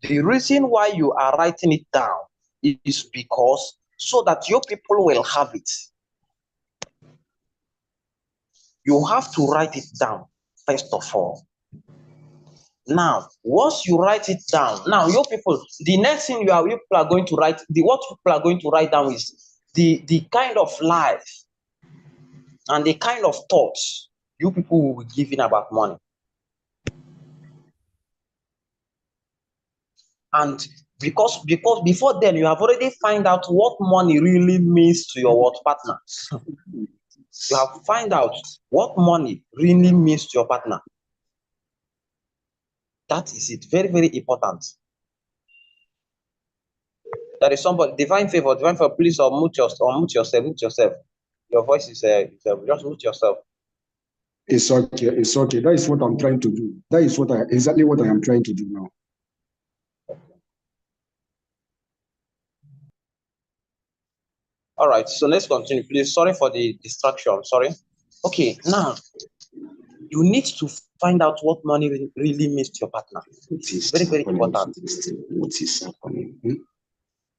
The reason why you are writing it down is because so that your people will have it. You have to write it down first of all. Now, once you write it down, now your people, the next thing you people are going to write, what people are going to write down is the kind of life and the kind of thoughts you people will be giving about money. And because before then you have already find out what money really means to your partner. You have find out what money really means to your partner. That is it. Very, very important. There is somebody, divine favor, please unmute yourself. Your voice is just mute yourself. It's okay. That is what I'm trying to do. That is exactly what I am trying to do now. All right, so let's continue, please. Sorry for the distraction. Sorry. Okay, now you need to find out what money really means to your partner. It's very, very important. What is happening?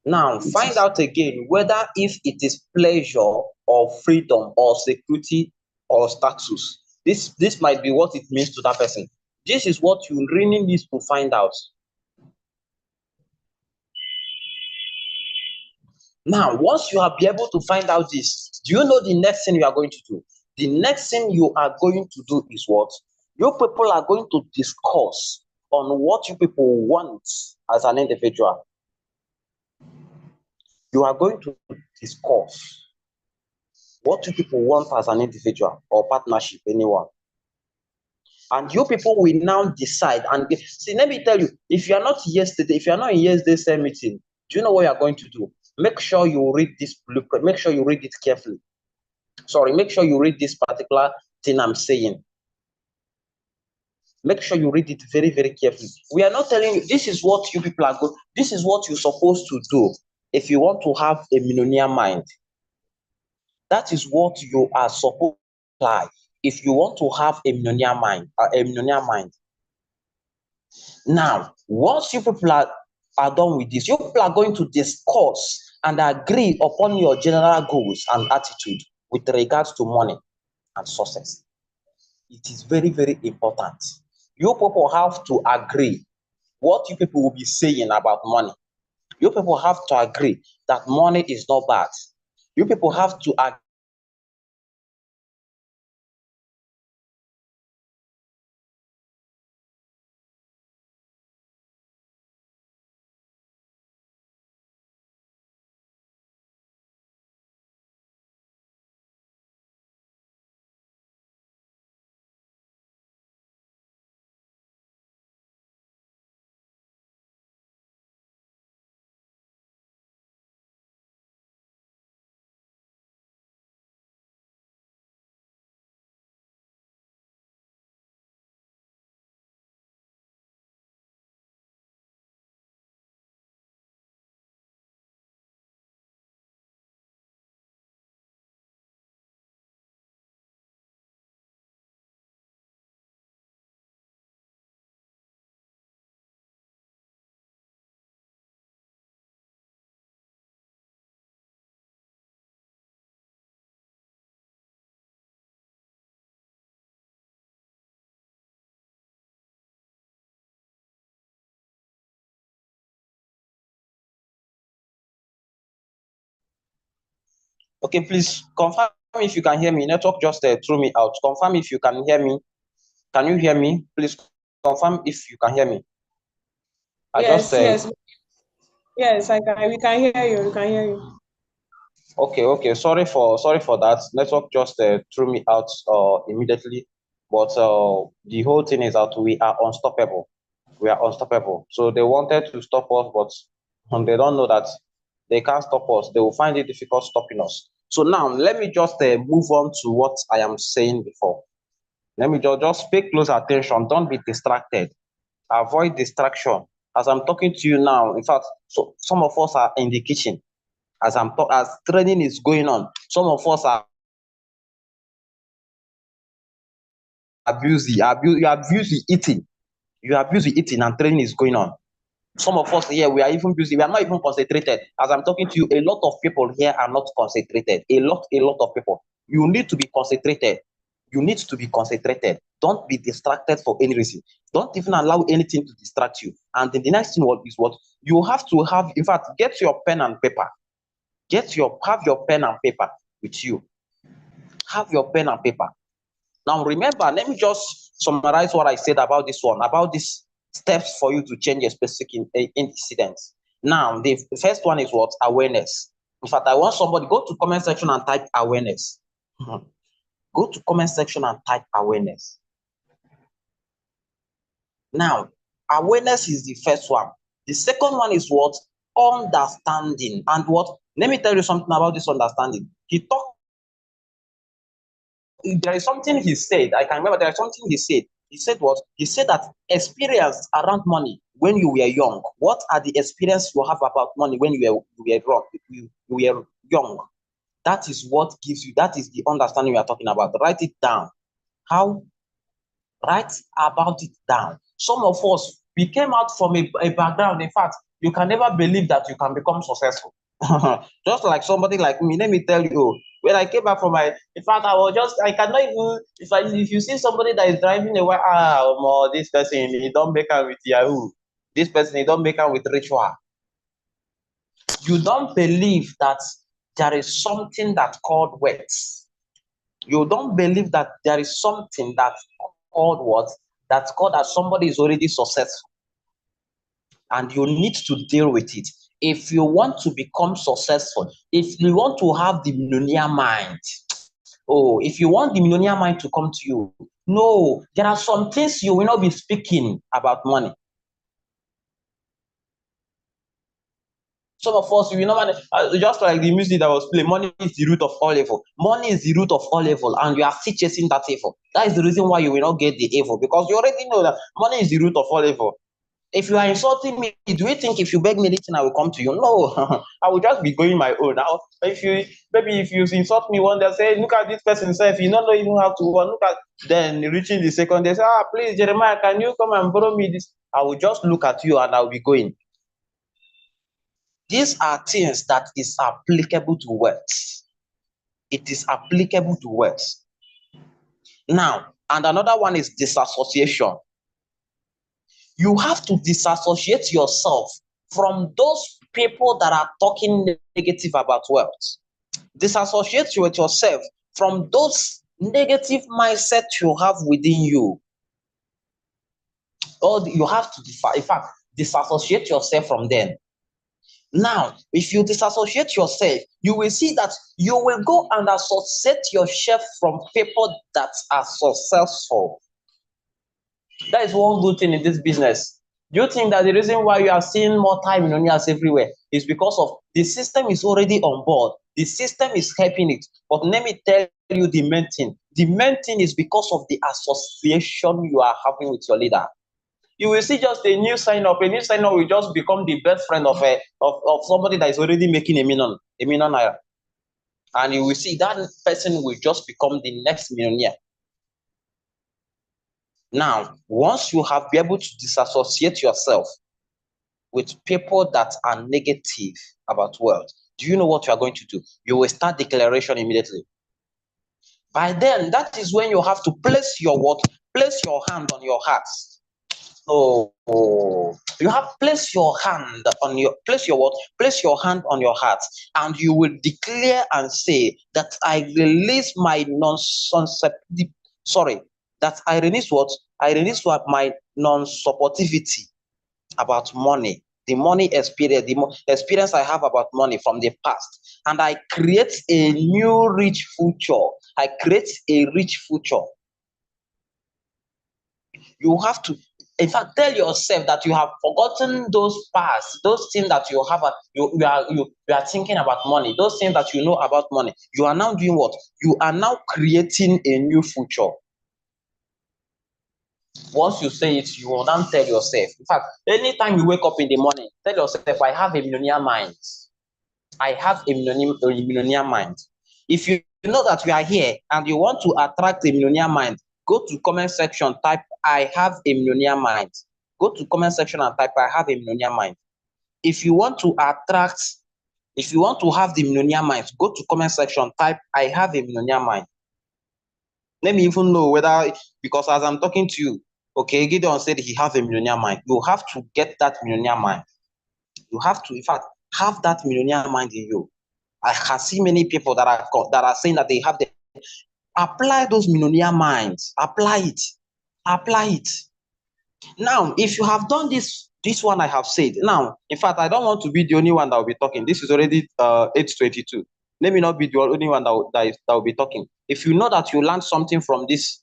Now, find out again whether if it is pleasure or freedom or security or status. This might be what it means to that person. This is what you really need to find out. Now, once you have been able to find out this, do you know the next thing you are going to do? The next thing you are going to do is what? You people are going to discuss on what you people want as an individual. You are going to discuss what you people want as an individual or partnership, anyone. And you people will now decide. And see, let me tell you, if you are not in yesterday's meeting, do you know what you are going to do? Make sure you read this blueprint. Make sure you read it carefully. Sorry, make sure you read this particular thing I'm saying. Make sure you read it very, very carefully. We are not telling you this is what you people are going. This is what you're supposed to do if you want to have a millionaire mind. That is what you are supposed to apply if you want to have a millionaire mind. Now, once you people are done with this, you people are going to discuss and agree upon your general goals and attitude with regards to money and success. It is very, very important. You people have to agree what you people will be saying about money. You people have to agree that money is not bad. You people have to agree Okay, please confirm if you can hear me. Network just threw me out. Confirm if you can hear me. Can you hear me? Please confirm if you can hear me. Yes, I can. We can hear you. We can hear you. Okay. Sorry for that. Network just threw me out immediately. But the whole thing is that we are unstoppable. We are unstoppable. So they wanted to stop us, but they don't know that they can't stop us. They will find it difficult stopping us. So now let me just move on to what I am saying before. Let me just pay close attention. Don't be distracted. Avoid distraction. As I'm talking to you now, in fact, so some of us are in the kitchen. As training is going on, some of us are busy eating. You are busy eating and training is going on. Some of us here, we are even busy. We are not even concentrated. As I'm talking to you, a lot of people here are not concentrated. A lot of people. You need to be concentrated. You need to be concentrated. Don't be distracted for any reason. Don't even allow anything to distract you. And then the next thing is what you have to have. In fact, get your pen and paper. Have your pen and paper with you. Have your pen and paper. Now remember, let me just summarize what I said about this one, about these steps for you to change a specific incident. Now, the first one is what? Awareness. In fact, I want somebody, go to comment section and type awareness. Go to comment section and type awareness. Now, awareness is the first one. The second one is what? Understanding. And what? Let me tell you something about this understanding. There is something he said. I can remember there is something he said. He said what? He said that experience around money when you were young. What are the experience you have about money when you were young? That is what gives you, that is the understanding we are talking about. Write it down. How? Write about it down. Some of us, we came out from a background. In fact, you can never believe that you can become successful. Just like somebody like me, let me tell you, when I came back from in fact, I cannot even, if you see somebody that is driving a this person, he don't make out with Yahoo. This person, he don't make out with ritual. You don't believe that there is something that's called wealth. You don't believe that there is something that's called what? That's called that somebody is already successful. And you need to deal with it. If you want to become successful, if you want to have the millionaire mind, if you want the millionaire mind to come to you, no, there are some things you will not be speaking about money. Some of us, just like the music that was playing, money is the root of all evil. Money is the root of all evil, and you are still chasing that evil. That is the reason why you will not get the evil, because you already know that money is the root of all evil. If you are insulting me, do you think if you beg me anything, I will come to you? No, I will just be going my own. Now, if you insult me one day, say, look at this person self, you don't know even how to work. Look at, then reaching the second day, say, please, Jeremiah, can you come and borrow me this? I will just look at you and I will be going. These are things that is applicable to wealth. It is applicable to wealth. Now, and another one is disassociation. You have to disassociate yourself from those people that are talking negative about wealth. Disassociate yourself from those negative mindsets you have within you. Or you have to, in fact, disassociate yourself from them. Now, if you disassociate yourself, you will see that you will go and associate yourself from people that are successful. That is one good thing in this business. Do you think that the reason why you are seeing multi-millionaires everywhere is because of the system is already on board? The system is helping it. But let me tell you the main thing. The main thing is because of the association you are having with your leader. You will see just a new sign up. A new sign up will just become the best friend of somebody that is already making a million naira. And you will see that person will just become the next millionaire. Now, once you have been able to disassociate yourself with people that are negative about wealth, do you know what you are going to do? You will start declaration immediately. By then, that is when you have to place your hand on your heart. You have place your hand on your heart, and you will declare and say that I release my my non-supportivity about money, the money experience, experience I have about money from the past, and I create a new rich future. I create a rich future. You have to, in fact, tell yourself that you have forgotten those past, those things that you have, you are thinking about money, those things that you know about money. You are now doing what? You are now creating a new future. Once you say it, you will now tell yourself. In fact, anytime you wake up in the morning, tell yourself, I have a millionaire mind. I have a millionaire mind. If you know that you are here and you want to attract a millionaire mind, go to comment section, type, I have a millionaire mind. Go to comment section and type, I have a millionaire mind. If you want to attract, if you want to have the millionaire mind, go to comment section, type, I have a millionaire mind. Let me even know whether, because as I'm talking to you, okay, Gideon said he has a millionaire mind. You have to get that millionaire mind. You have to, in fact, have that millionaire mind in you. I can see many people that are saying that they have the, apply those millionaire minds. Apply it. Apply it. Now, if you have done this one I have said, now, in fact, I don't want to be the only one that will be talking. This is already 8:22. Let me not be the only one that will be talking. If you know that you learned something from this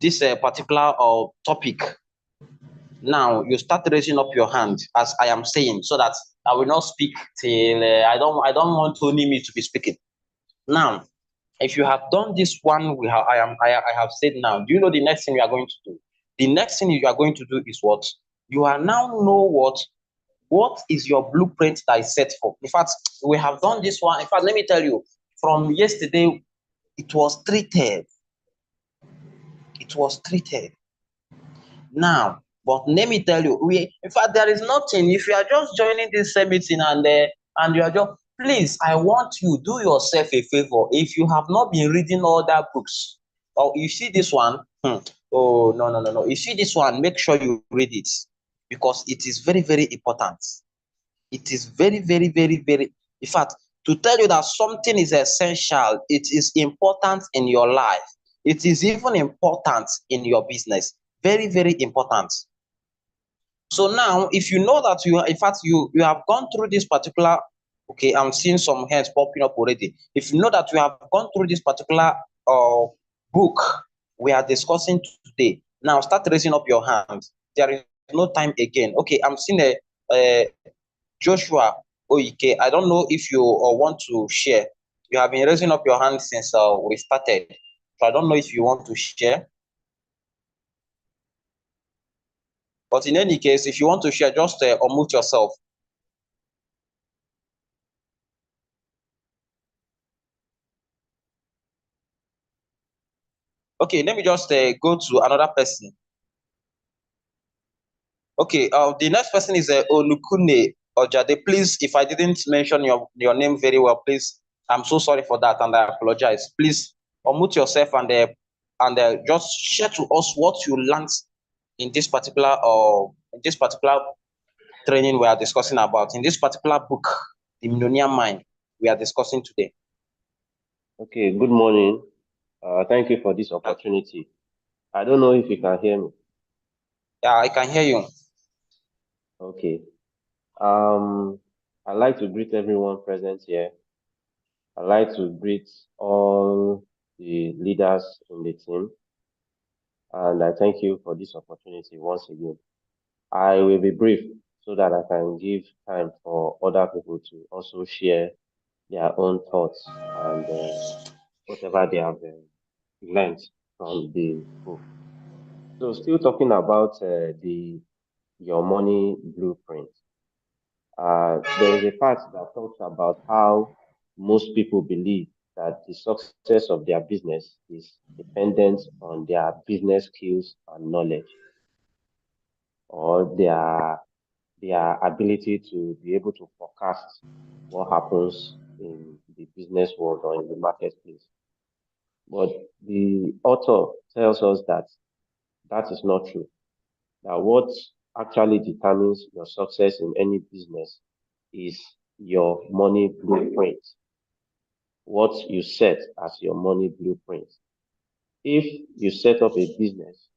particular topic, now you start raising up your hand as I am saying, so that I will not speak till I don't want only me to be speaking. Now, if you have done this one, I have said now. Do you know the next thing you are going to do? The next thing you are going to do is what? You are now know what is your blueprint that is set for. In fact, we have done this one. In fact, let me tell you, from yesterday, it was treated. It was treated. Now, but let me tell you, in fact, there is nothing. If you are just joining this meeting and you are just, please, I want you do yourself a favor. If you have not been reading all that books, or you see this one, oh no. You see this one, make sure you read it because it is very, very important. It is very, very, very, very. In fact, to tell you that something is essential, it is important in your life. It is even important in your business. Very, very important. So now, if you know that in fact, you have gone through this particular, okay, I'm seeing some hands popping up already. If you know that you have gone through this particular book we are discussing today, now start raising up your hand. There is no time again. Okay, I'm seeing a Joshua Oike. I don't know if you want to share. You have been raising up your hand since we started. So I don't know if you want to share. But in any case, if you want to share, just unmute yourself. Okay, let me just go to another person. Okay, the next person is Onukune Ojade. Please, if I didn't mention your name very well, please, I'm so sorry for that and I apologize. Please unmute yourself and just share to us what you learned in this particular training we are discussing about, in this particular book, The Millionaire Mind, we are discussing today. Okay, good morning. Thank you for this opportunity. I don't know if you can hear me. Yeah, I can hear you. Okay. I'd like to greet everyone present here. I'd like to greet all the leaders in the team. And I thank you for this opportunity once again. I will be brief so that I can give time for other people to also share their own thoughts and whatever they have learned from the book. So still talking about your money blueprint. There is a part that talks about how most people believe that the success of their business is dependent on their business skills and knowledge, or their ability to be able to forecast what happens in the business world or in the marketplace. But the author tells us that that is not true. That what actually determines your success in any business is your money blueprint, what you set as your money blueprint. If you set up a business,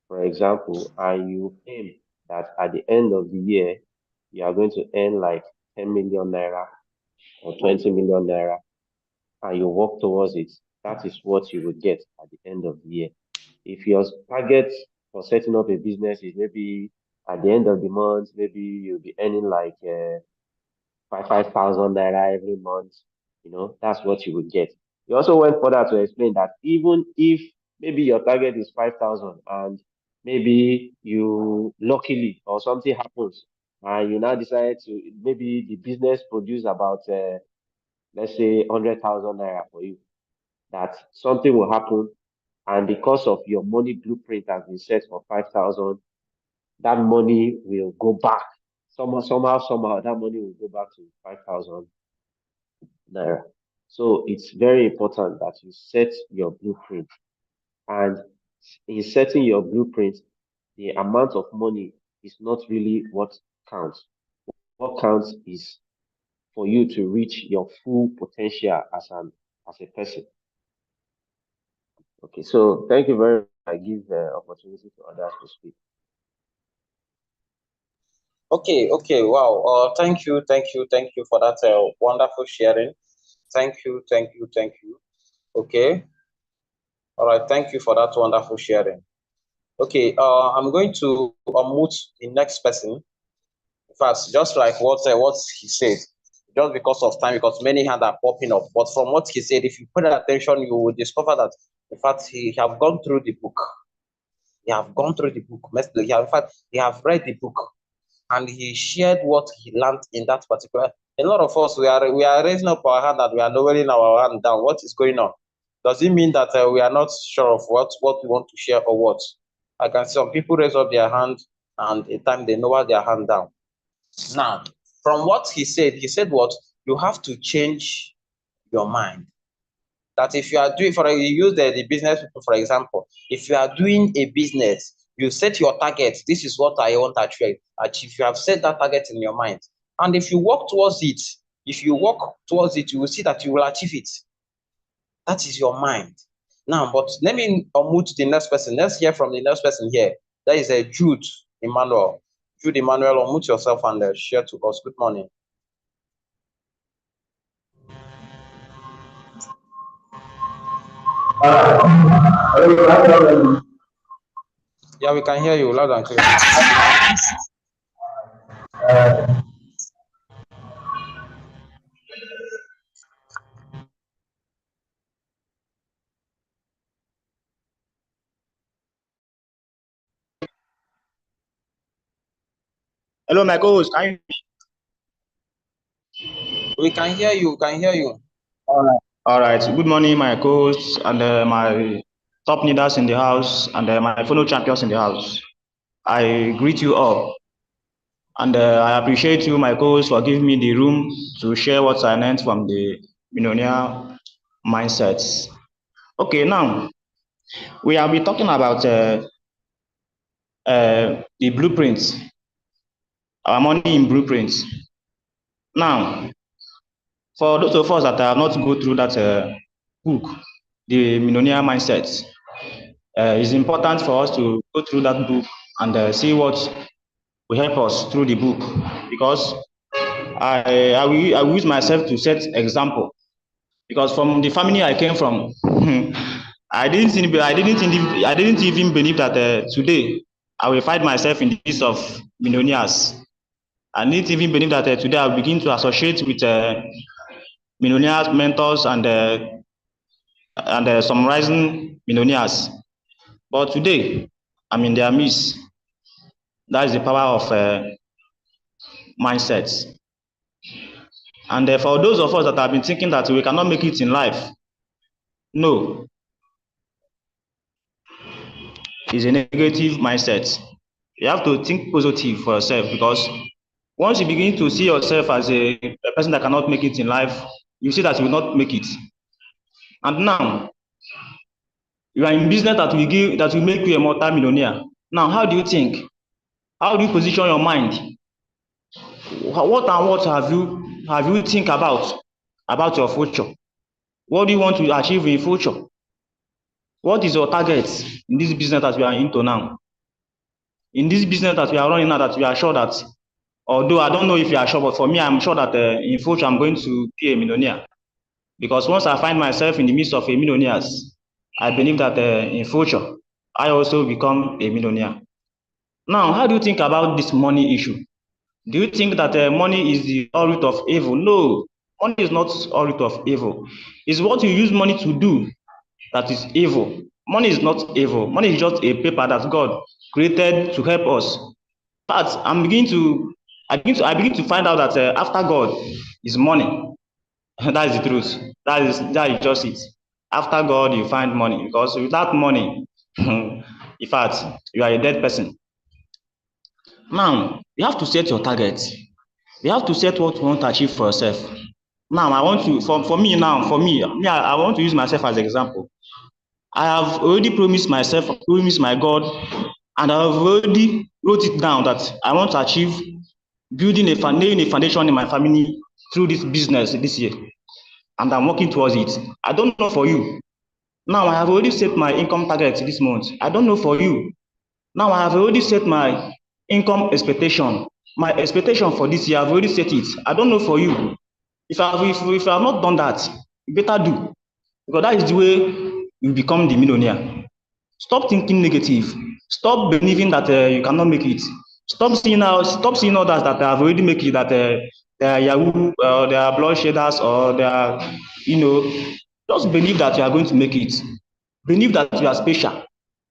for example, and you aim that at the end of the year, you are going to earn like 10 million naira or 20 million naira, and you work towards it, that is what you will get at the end of the year. If your target for setting up a business is maybe at the end of the month, maybe you'll be earning like 5,000 naira every month, that's what you would get. You also went further to explain that even if maybe your target is 5,000 and maybe you luckily or something happens and you now decide to, maybe the business produce about, let's say 100,000 naira for you, that something will happen and because of your money blueprint has been set for 5,000, that money will go back. Somehow, that money will go back to 5,000 naira. So it's very important that you set your blueprint. And in setting your blueprint, the amount of money is not really what counts. What counts is for you to reach your full potential as a person. Okay, so thank you very much. I give the opportunity to others to speak. Okay. Wow. Thank you for that wonderful sharing. Thank you. Okay. All right. Thank you for that wonderful sharing. Okay. I'm going to unmute the next person. First, just like what he said, just because of time, because many hands are popping up. But from what he said, if you put attention, you will discover that in fact he have gone through the book. He have gone through the book. In fact, he have read the book, and he shared what he learned in that particular. A lot of us we are raising up our hand and we are lowering our hand down. What is going on? Does it mean that we are not sure of what we want to share or what? I can see some people raise up their hand and a time they lower their hand down. Now, from what he said what you have to change your mind. That if you are doing, for you use the business people, for example, if you are doing a business, you set your target. This is what I want to achieve. You have set that target in your mind. And if you work towards it, you will see that you will achieve it. That is your mind. Now, but let me move to the next person. Let's hear from the next person here. That is a Jude Emmanuel. Jude Emmanuel, unmute yourself and share to us. Good morning. Yeah, we can hear you loud and clear. Hello, my co-host. We can hear you. All right. Good morning, my co-hosts and my top leaders in the house and my fellow champions in the house. I greet you all. And I appreciate you, my co-host, for giving me the room to share what I learned from the millionaire mindsets. Okay, now we have been talking about the blueprints, our money in blueprints. Now, for those of us that have not go through that book, the millionaire mindset, it's important for us to go through that book and see what will help us through the book, because I will use myself to set example, because from the family I came from, I didn't even believe that today I will find myself in the list of millionaires. I didn't even believe that today I'll begin to associate with millionaires, mentors, and some rising millionaires. But today, I'm in their midst. That is the power of mindsets. And for those of us that have been thinking that we cannot make it in life, no, it's a negative mindset. You have to think positive for yourself, because once you begin to see yourself as a person that cannot make it in life, you see that you will not make it. And now, you are in business that will make you a multi-millionaire. Now, how do you think? How do you position your mind? What and what have you think about your future? What do you want to achieve in future? What is your target in this business that we are into now? In this business that we are running now, that we are sure that, although I don't know if you are sure, but for me, I'm sure that in future I'm going to be a millionaire. Because once I find myself in the midst of a millionaires, I believe that in future I also become a millionaire. Now, how do you think about this money issue? Do you think that money is the all root of evil? No, money is not all root of evil. It's what you use money to do that is evil. Money is not evil. Money is just a paper that God created to help us. But I begin to find out that after God is money. That is the truth. That is just it. After God, you find money, because without money, in fact, you are a dead person. Now, you have to set your targets. You have to set what you want to achieve for yourself. Now, I want to, for me now, I want to use myself as an example. I have already promised myself, promised my God, and I have already wrote it down that I want to achieve laying a foundation in my family through this business this year. And I'm working towards it. I don't know for you. Now I have already set my income target this month. I don't know for you. Now I have already set my income expectation. My expectation for this year, I've already set it. I don't know for you. If I have not done that, you better do. Because that is the way you become the millionaire. Stop thinking negative. Stop believing that you cannot make it. Stop seeing others that have already made it, that they are Yahoo, they are bloodshedders, or they are, just believe that you are going to make it. Believe that you are special.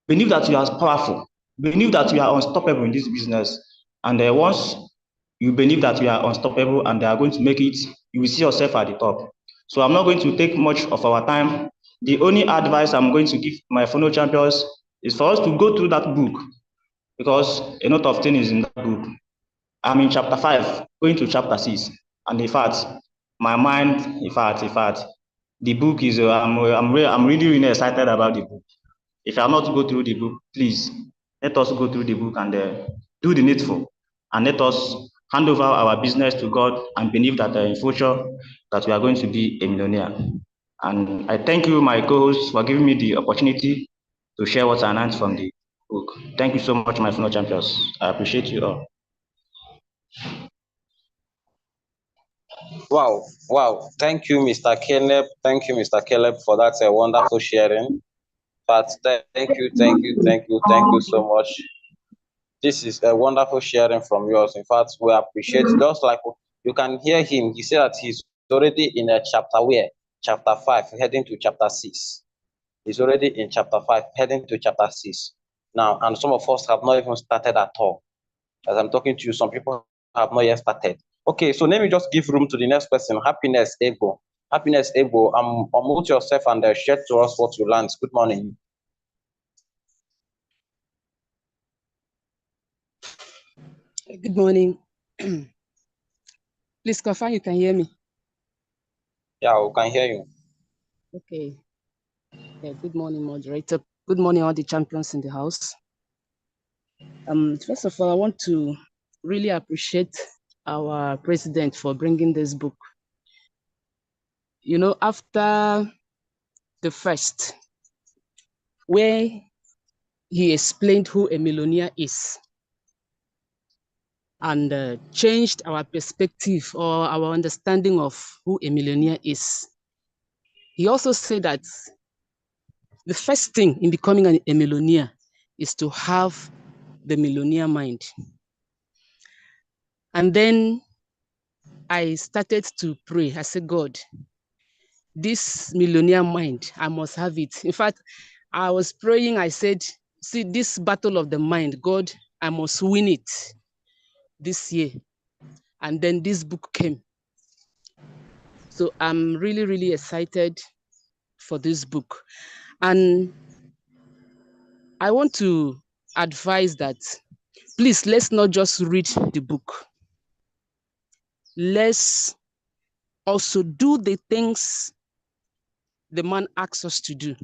Believe that you are powerful. Believe that you are unstoppable in this business. And once you believe that you are unstoppable and they are going to make it, you will see yourself at the top. So I'm not going to take much of our time. The only advice I'm going to give my fellow champions is for us to go through that book, because a lot of things is in that book. I'm in chapter 5, going to chapter 6. And in fact, my mind, the book is, I'm really, really excited about the book. If you are not to go through the book, please let us go through the book and do the needful, and let us hand over our business to God and believe that in future that we are going to be a millionaire. And I thank you, my co-hosts, for giving me the opportunity to share what I learned from the book. Thank you so much, my fellow champions. I appreciate you all. Wow. Thank you, Mr. Caleb. Thank you, Mr. Caleb, for that wonderful sharing. But thank you so much. This is a wonderful sharing from yours. In fact, we appreciate, just like you can hear him. He said that he's already in a chapter where? Chapter 5, heading to chapter 6. He's already in chapter 5, heading to chapter 6. Now, and some of us have not even started at all. As I'm talking to you, some people have not yet started. Okay, so let me just give room to the next person. Happiness Ego. Happiness Ego, unmute yourself and share to us what you learned. Good morning. Good morning. Please confirm you can hear me. Yeah, we can hear you. Okay. Yeah, good morning, moderator. Good morning, all the champions in the house. First of all, I want to really appreciate our president for bringing this book. You know, after the first, where he explained who a millionaire is and changed our perspective or our understanding of who a millionaire is. He also said that the first thing in becoming a millionaire is to have the millionaire mind. And then I started to pray. I said, God, this millionaire mind, I must have it. In fact, I was praying, I said, see, this battle of the mind, God, I must win it this year. And then this book came. So I'm really, really excited for this book. And I want to advise that, please, let's not just read the book. Let's also do the things the man asks us to do.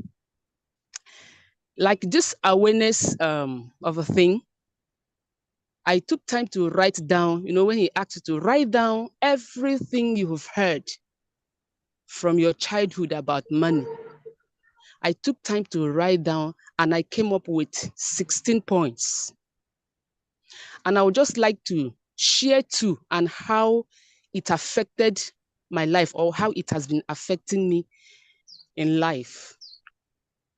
Like this awareness of a thing, I took time to write down, when he asked you to write down everything you have heard from your childhood about money. I took time to write down and I came up with 16 points. And I would just like to share too and how it affected my life or how it has been affecting me in life.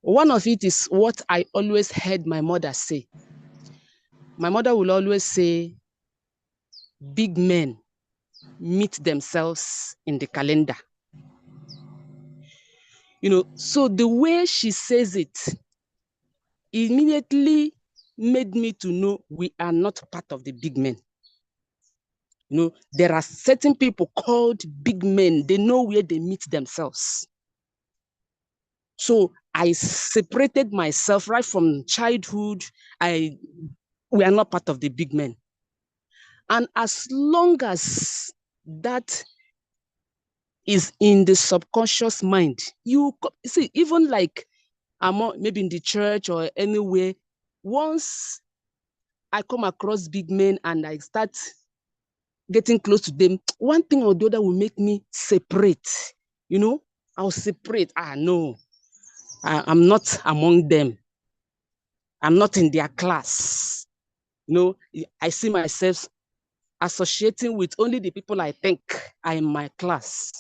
One of it is what I always heard my mother say. My mother will always say, big men meet themselves in the calendar. So the way she says it immediately made me to know we are not part of the big men. There are certain people called big men. They know where they meet themselves. So I separated myself right from childhood. We are not part of the big men. And as long as that is in the subconscious mind, you see, even like maybe in the church or anywhere, once I come across big men and I start getting close to them, one thing or the other will make me separate. You know, I'll separate. No, I'm not among them. I'm not in their class. You know, I see myself associating with only the people I think are in my class.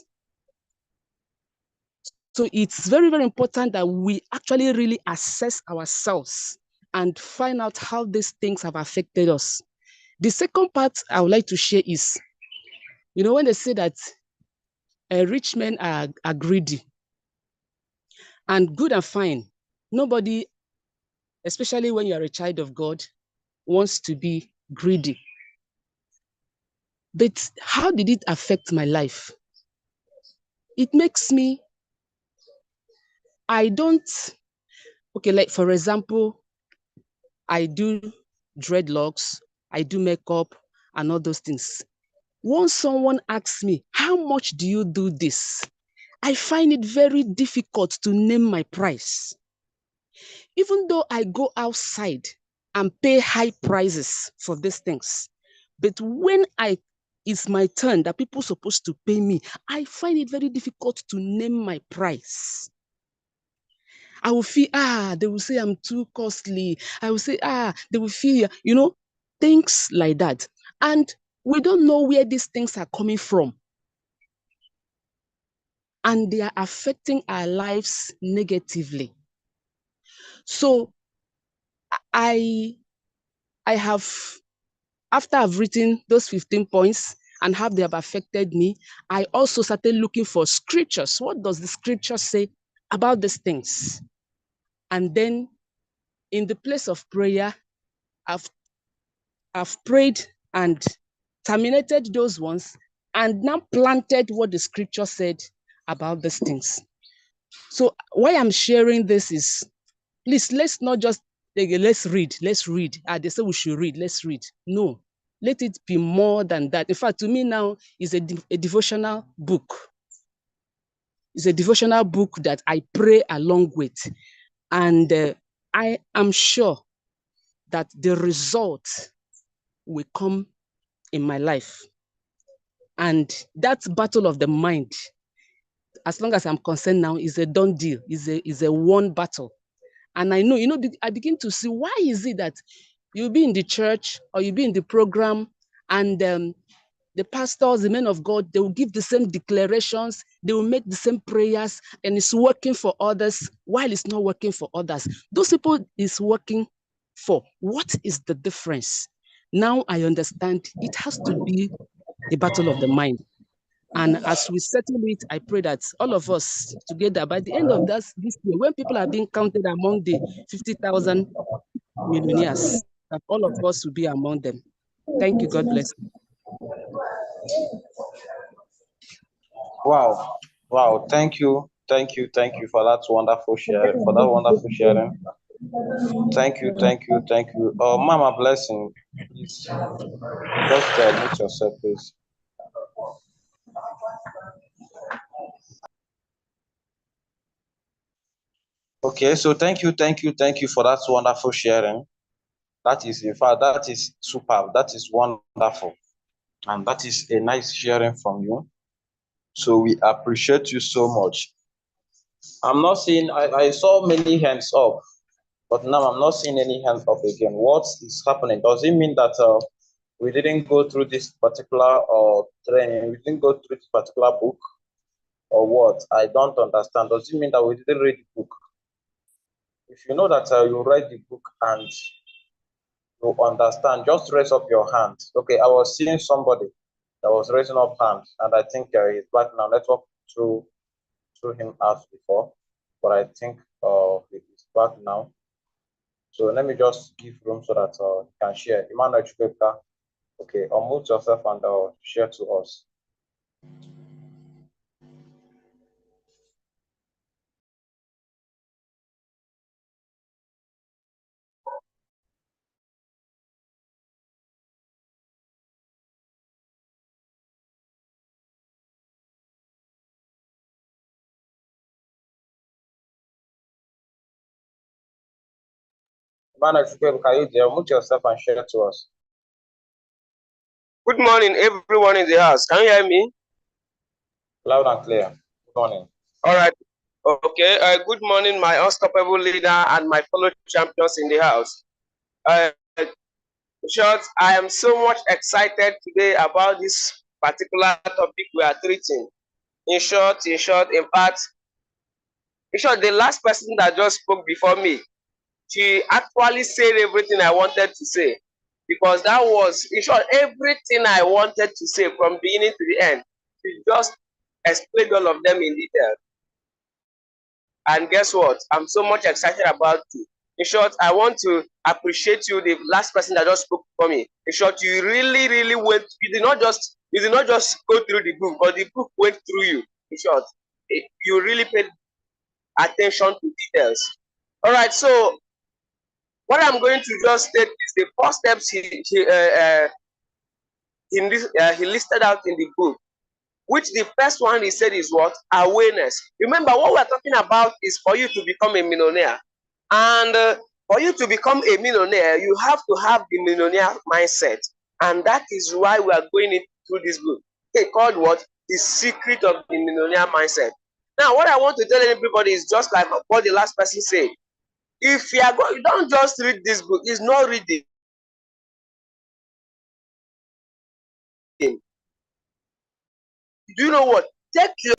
So it's very, very important that we actually really assess ourselves and find out how these things have affected us. The second part I would like to share is, you know, when they say that rich men are greedy and good and fine, nobody, especially when you are a child of God, wants to be greedy. But how did it affect my life? It makes me, okay, like for example, I do dreadlocks, I do makeup and all those things. Once someone asks me, how much do you do this? I find it very difficult to name my price. Even though I go outside and pay high prices for these things, but when it's my turn that people are supposed to pay me, I find it very difficult to name my price. I will feel, they will say I'm too costly. I will say, they will feel, you know, things like that. And we don't know where these things are coming from. And they are affecting our lives negatively. So I have, after I've written those 15 points and how they have affected me, I also started looking for scriptures. What does the scripture say about these things? And then in the place of prayer, I've prayed and terminated those ones and now planted what the scripture said about these things. So why I'm sharing this is, please, let's not just, let's read. They say we should read, let's read. No, let it be more than that. In fact, to me now, is a devotional book. It's a devotional book that I pray along with. And I am sure that the result will come in my life. And that battle of the mind, as long as I'm concerned now, is a done deal, is a won battle. And I know, you know, I begin to see, why is it that you'll be in the church or you'll be in the program and the pastors, the men of God, they will give the same declarations, they will make the same prayers, and it's working for others while it's not working for others. Those people is working for. What is the difference? Now I understand it has to be a battle of the mind. And as we settle it, I pray that all of us together, by the end of this year, when people are being counted among the 50,000 millionaires, that all of us will be among them. Thank you. God bless. Wow. Wow. Thank you. Thank you. Thank you for that wonderful sharing. For that wonderful sharing. Thank you. Thank you. Thank you. Mama Blessing, please just mute yourself, please. Okay, so thank you for that wonderful sharing. That is, in fact, that is superb. That is wonderful. And that is a nice sharing from you. So we appreciate you so much. I'm not seeing, I saw many hands up, but now I'm not seeing any hands up again. What is happening? Does it mean that we didn't go through this particular training? We didn't go through this particular book? Or what? I don't understand. Does it mean that we didn't read the book? If you know that you read the book and you understand, just raise up your hand. Okay, I was seeing somebody that was raising up hands, and I think he's back now. Let's walk through him as before, but I think he's back now. So let me just give room so that you can share. Emmanuel Chukeka, okay, unmute yourself and share to us. Man, can you unmute yourself and share to us? Good morning, everyone in the house. Can you hear me? Loud and clear. Good morning. All right. Okay. Good morning, my unstoppable leader and my fellow champions in the house. In short, I am so much excited today about this particular topic we are treating. In short, the last person that just spoke before me, she actually said everything I wanted to say. Because that was, in short, everything I wanted to say from beginning to the end. She just explained all of them in detail. And guess what? I'm so much excited about you. In short, I want to appreciate you, the last person that just spoke for me. In short, you really, really went. You did not just go through the book, but the book went through you. In short, you really paid attention to details. All right. So what I'm going to just state is the first steps he listed out in the book. Which the first one he said is what? Awareness. Remember, what we're talking about is for you to become a millionaire. And for you to become a millionaire, you have to have the millionaire mindset. And that is why we are going into this book. Okay, called what? The secret of the millionaire mindset. Now, what I want to tell everybody is just like what the last person said. If you are going, you don't just read this book, it's not reading. Do you know what? Take your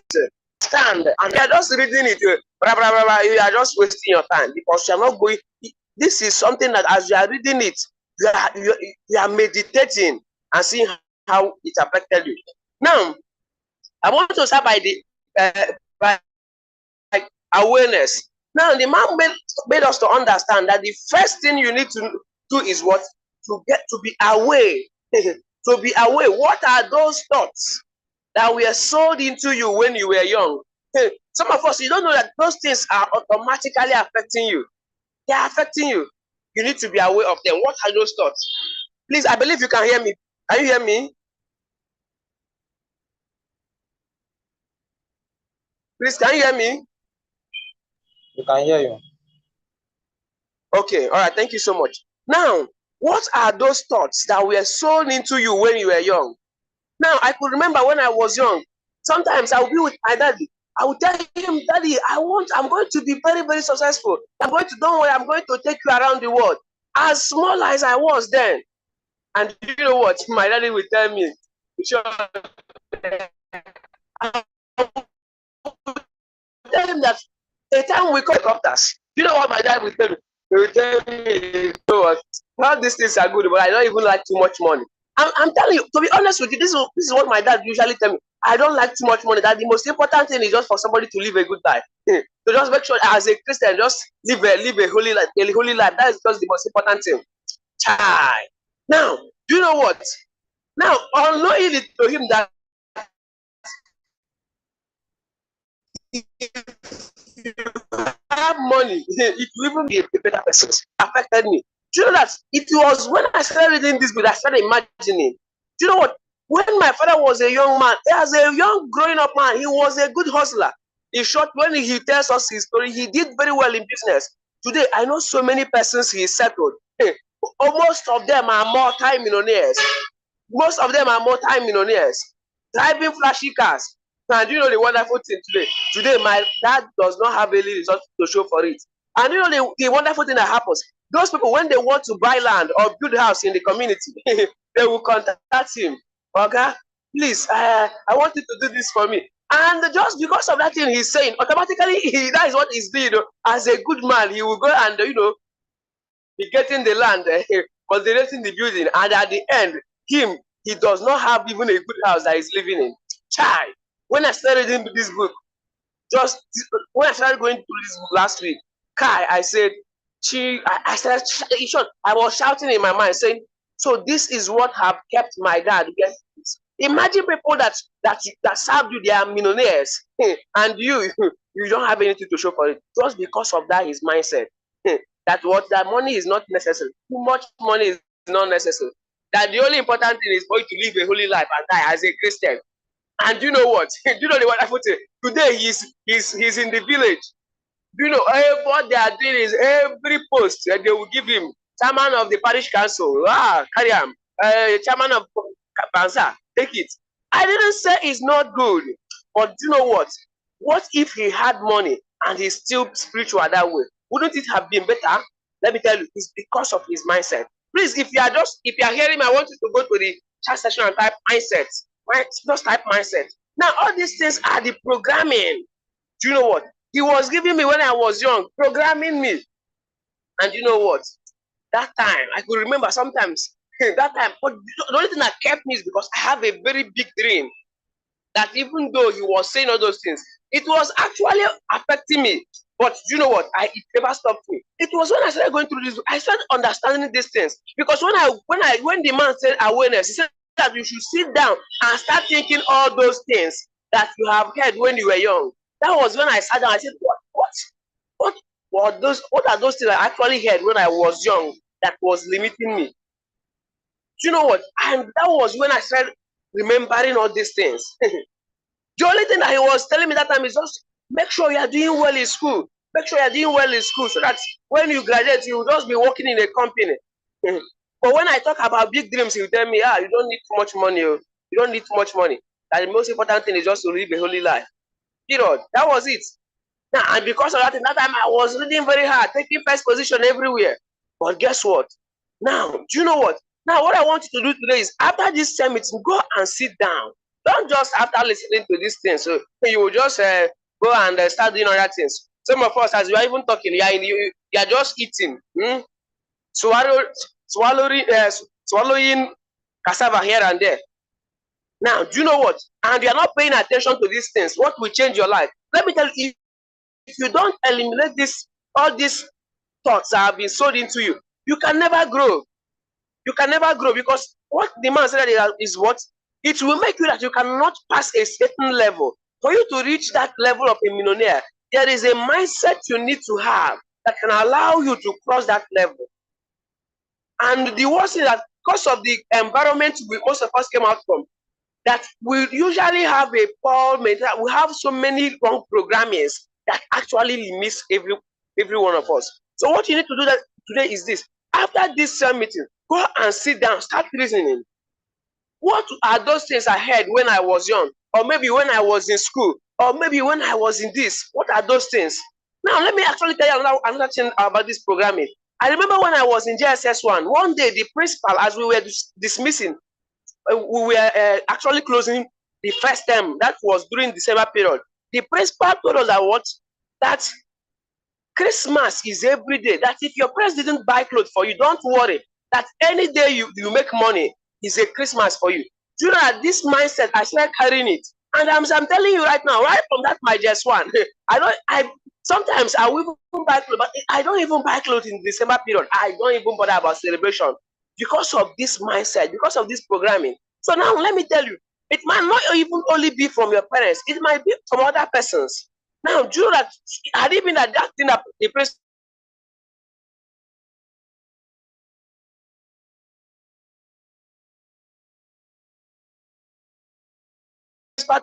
stand and you are just reading it. Blah, blah, blah, blah, you are just wasting your time because you are not going. This is something that as you are reading it, you are meditating and seeing how it affected you. Now, I want to start by by awareness. Now, the man made us to understand that the first thing you need to do is what? To get to be aware. To be aware. What are those thoughts that were sold into you when you were young? Some of us, you don't know that those things are automatically affecting you. They are affecting you. You need to be aware of them. What are those thoughts? Please, I believe you can hear me. Can you hear me? Please, can you hear me? We can hear you. Okay, all right, thank you so much. Now, what are those thoughts that were sown into you when you were young? Now, I could remember when I was young, sometimes I would be with my daddy. I would tell him, Daddy, I'm going to be very, very successful. Don't worry, I'm going to take you around the world. As small as I was then. And you know what? My daddy would tell me, sure, tell him that a time we call helicopters. You know what my dad would tell me? He would tell me, you know what? All these things are good, but I don't even like too much money. I'm telling you, to be honest with you, this is what my dad usually tell me. I don't like too much money. That the most important thing is just for somebody to live a good life. So just make sure, as a Christian, just live a holy life. A holy life. That is just the most important thing. Chai. Now, do you know what? Now, unknowingly to him that if you have money, it will even be a better person. Affected me. Do you know that it was when I started reading this book, I started imagining. Do you know what? When my father was a young man, as a young growing up man, he was a good hustler. In short, when he tells us his story, he did very well in business. Today, I know so many persons he settled. Most of them are multi-millionaires. Most of them are multi-millionaires, driving flashy cars. And you know the wonderful thing today? Today, my dad does not have any result to show for it. And you know the wonderful thing that happens? Those people, when they want to buy land or build a house in the community, they will contact him. Okay, please, I want you to do this for me. And just because of that thing he's saying, automatically, that is what he's doing. As a good man, he will go and, be getting the land, considering the building. And at the end, he does not have even a good house that he's living in. Child, when I started reading this book, just when I started going through this book last week, I said, I started, in short, I was shouting in my mind saying, so this is what have kept my dad. Imagine people that served you, they are millionaires, and you don't have anything to show for it. Just because of that, his mindset. That money is not necessary. Too much money is not necessary. That the only important thing is for you to live a holy life and die as a Christian. And you know what? You know the wonderful thing? Today he's in the village. You know, what they are doing is every post that they will give him, chairman of the parish council, carry him, chairman of Banza, take it. I didn't say it's not good, but you know what? What if he had money and he's still spiritual that way? Wouldn't it have been better? Let me tell you, it's because of his mindset. Please, if you are hearing me, I want you to go to the chat session and type mindset. Right? Just type mindset. Now, all these things are the programming. Do you know what? He was giving me when I was young, programming me. And you know what? That time, I could remember sometimes, that time, but the only thing that kept me is because I have a very big dream that even though he was saying all those things, it was actually affecting me. But you know what? It never stopped me. It was when I started going through this, I started understanding these things. Because when the man said awareness, he said that you should sit down and start thinking all those things that you have heard when you were young. That was when I sat down. I said, what are those things I actually heard when I was young that was limiting me? Do you know what? And that was when I started remembering all these things. The only thing that he was telling me that time is just make sure you are doing well in school. Make sure you are doing well in school so that when you graduate, you will just be working in a company. But when I talk about big dreams, he will tell me, you don't need too much money. You don't need too much money. That the most important thing is just to live a holy life. Period. That was it. Now, and because of that, in that time, I was reading very hard, taking first position everywhere. But guess what? Now, do you know what? Now, what I want you to do today is after this summit, go and sit down. Don't just after listening to this thing. So you will just go and start doing other things. Some of us, as we are even talking, you are just eating, swallowing cassava here and there. Now, do you know what? And you are not paying attention to these things. What will change your life? Let me tell you, if you don't eliminate all these thoughts that have been sold into you, you can never grow. You can never grow because what the man said is what? It will make you that you cannot pass a certain level. For you to reach that level of a millionaire, there is a mindset you need to have that can allow you to cross that level. And the worst is that because of the environment most of us came out from, that we usually have a poor mental, we have so many wrong programmings that actually limits every one of us. So what you need to do today is this. After this meeting, go and sit down, start reasoning. What are those things I heard when I was young? Or maybe when I was in school? Or maybe when I was in this? What are those things? Now, let me actually tell you another thing about this programming. I remember when I was in JSS1, one day the principal, as we were dismissing, we were actually closing the first term. That was during December period. The principal told us that Christmas is every day. That if your parents didn't buy clothes for you, don't worry. That any day you make money is a Christmas for you. Do you know that this mindset, I started carrying it. And I'm telling you right now, right from that my just one, sometimes I will even buy clothes, but I don't even buy clothes in December period. I don't even bother about celebration because of this mindset, because of this programming. So now let me tell you, it might not even only be from your parents, it might be from other persons. Now, do you know that had it been that thing that the principal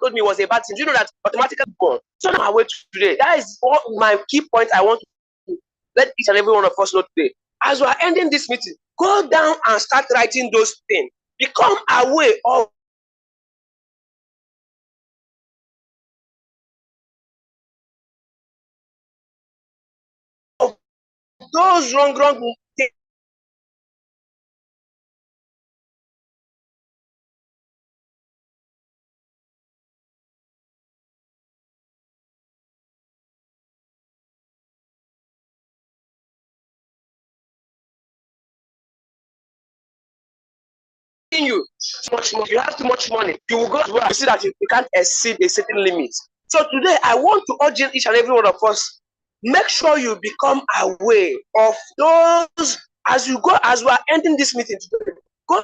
told me was a bad thing, do you know that automatically gone? So now I wait today. That is all my key point I want to let each and every one of us know today. As we are ending this meeting, go down and start writing those things. Become aware of those wrong things. You you have too much money, you will go as well. You see that you can't exceed a certain limit. So today I want to urge each and every one of us, make sure you become aware of those as you go, as we are ending this meeting today. Go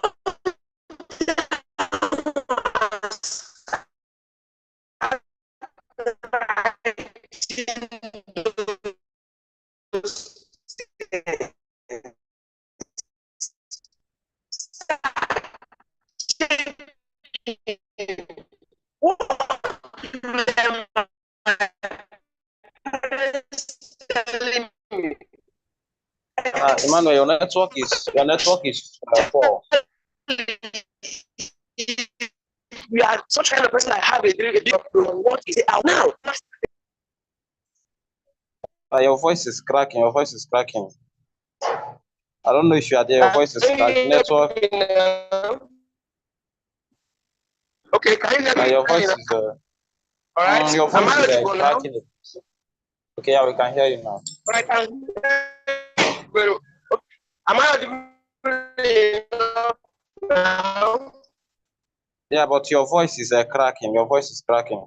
Emmanuel, your network is poor. You are such kind of person. I have a big problem. What is it out now? Your voice is cracking. Your voice is cracking. I don't know if you are there. Your voice is cracking. Network. Okay, can you hear me? Your voice is all right. your voice is cracking. Now? Okay, yeah, we can hear you now. But I can hear you. Am I audible now? Yeah, but your voice is cracking. Your voice is cracking.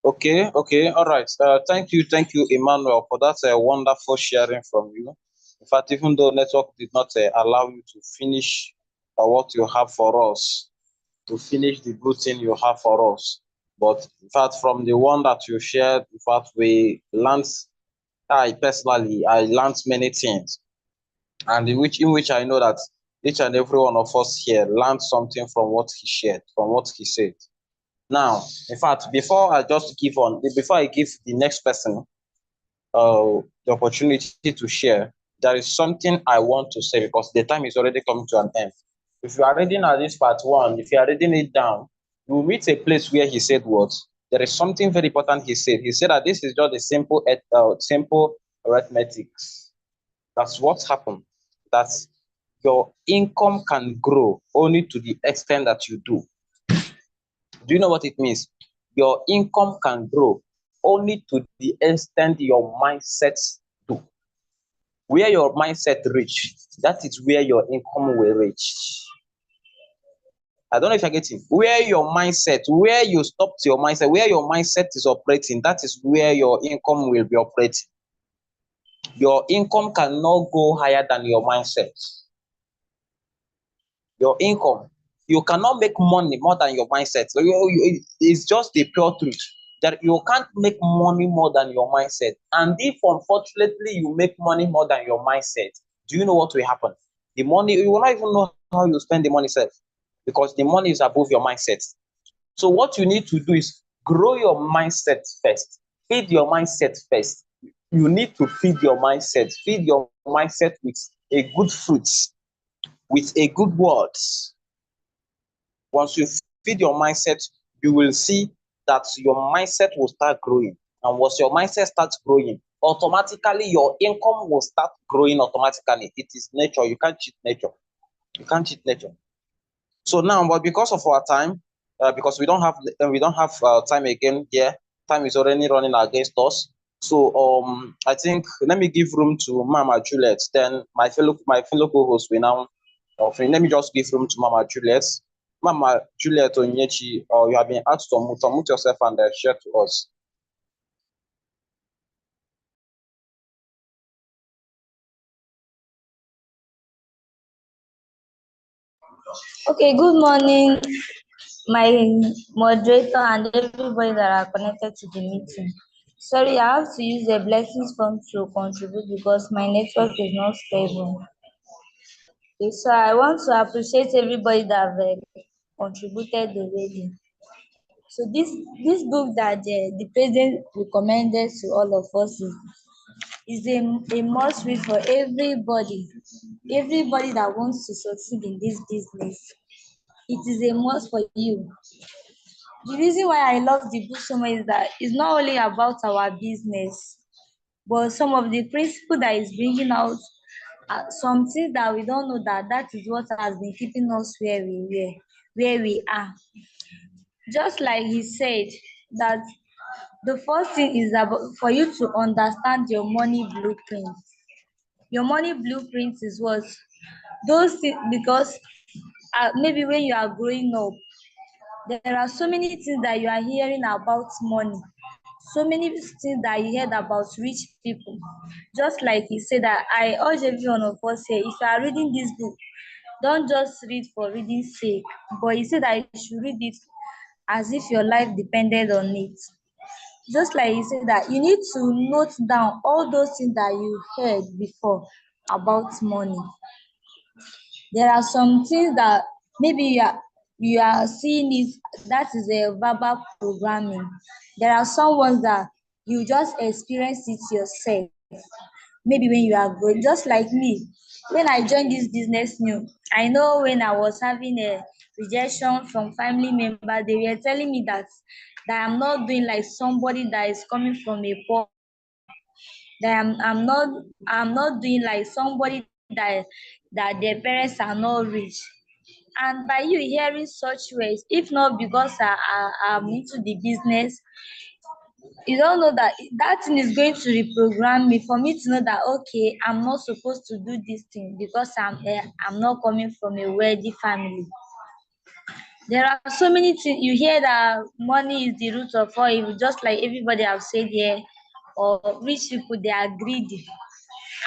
Okay, all right. Thank you, Emmanuel, for that wonderful sharing from you. In fact, even though network did not allow you to finish what you have for us, to finish the good thing you have for us, but in fact, from the one that you shared, in fact, we learned. I personally, I learned many things, and in which I know that each and every one of us here learned something from what he shared, from what he said. Now, in fact, before I give the next person the opportunity to share, there is something I want to say because the time is already coming to an end. If you are reading at this part one, if you are reading it down, you will meet a place where he said what? There is something very important he said. He said that this is just a simple arithmetics. That's what happened. That your income can grow only to the extent that you do. Do you know what it means? Your income can grow only to the extent your mindset do. Where your mindset reach, that is where your income will reach. I don't know if you're getting where where you stopped your mindset, where your mindset is operating, that is where your income will be operating. Your income cannot go higher than your mindset. Your income, you cannot make money more than your mindset. So it's just the pure truth that you can't make money more than your mindset. And if unfortunately you make money more than your mindset, do you know what will happen? The money, you will not even know how you spend the money self because the money is above your mindset. So what you need to do is grow your mindset first. Feed your mindset first. You need to feed your mindset. Feed your mindset with a good fruit, with a good word. Once you feed your mindset, you will see that your mindset will start growing. And once your mindset starts growing, automatically your income will start growing automatically. It is nature. You can't cheat nature. You can't cheat nature. So now, but because of our time, because we don't have time again here, time is already running against us. So I think let me give room to Mama Juliet. Then my fellow co-host will now. Let me just give room to Mama Juliet. Mama Juliet Onyechi, you have been asked to unmute yourself and share to us. Okay, good morning, my moderator and everybody that are connected to the meeting. Sorry, I have to use the blessings fund to contribute because my network is not stable. Okay, so I want to appreciate everybody that have contributed already. So this book that the president recommended to all of us is a must read for everybody that wants to succeed in this business. It is a must for you. The reason why I love the book so much is that it's not only about our business, but some of the principle that is bringing out some things that we don't know that is what has been keeping us where we are. Just like he said that the first thing is about for you to understand your money blueprint. Your money blueprint is what those things because maybe when you are growing up, there are so many things that you are hearing about money, so many things that you heard about rich people. Just like he said that I urge every one of us here, if you are reading this book, don't just read for reading's sake, but he said that you should read it as if your life depended on it. Just like he said that you need to note down all those things that you heard before about money. There are some things that maybe you are seeing it, that is a verbal programming. There are some ones that you just experience it yourself. Maybe when you are growing, just like me. When I joined this business new, I know when I was having a rejection from family members, they were telling me that I'm not doing like somebody that is coming from a poor, that I'm not doing like somebody that their parents are not rich. And by you hearing such words, if not because I'm into the business, you don't know that that thing is going to reprogram me, for me to know that okay, I'm not supposed to do this thing because I'm not coming from a wealthy family. There are so many things you hear that money is the root of all evil, just like everybody have said here, or rich people they are greedy.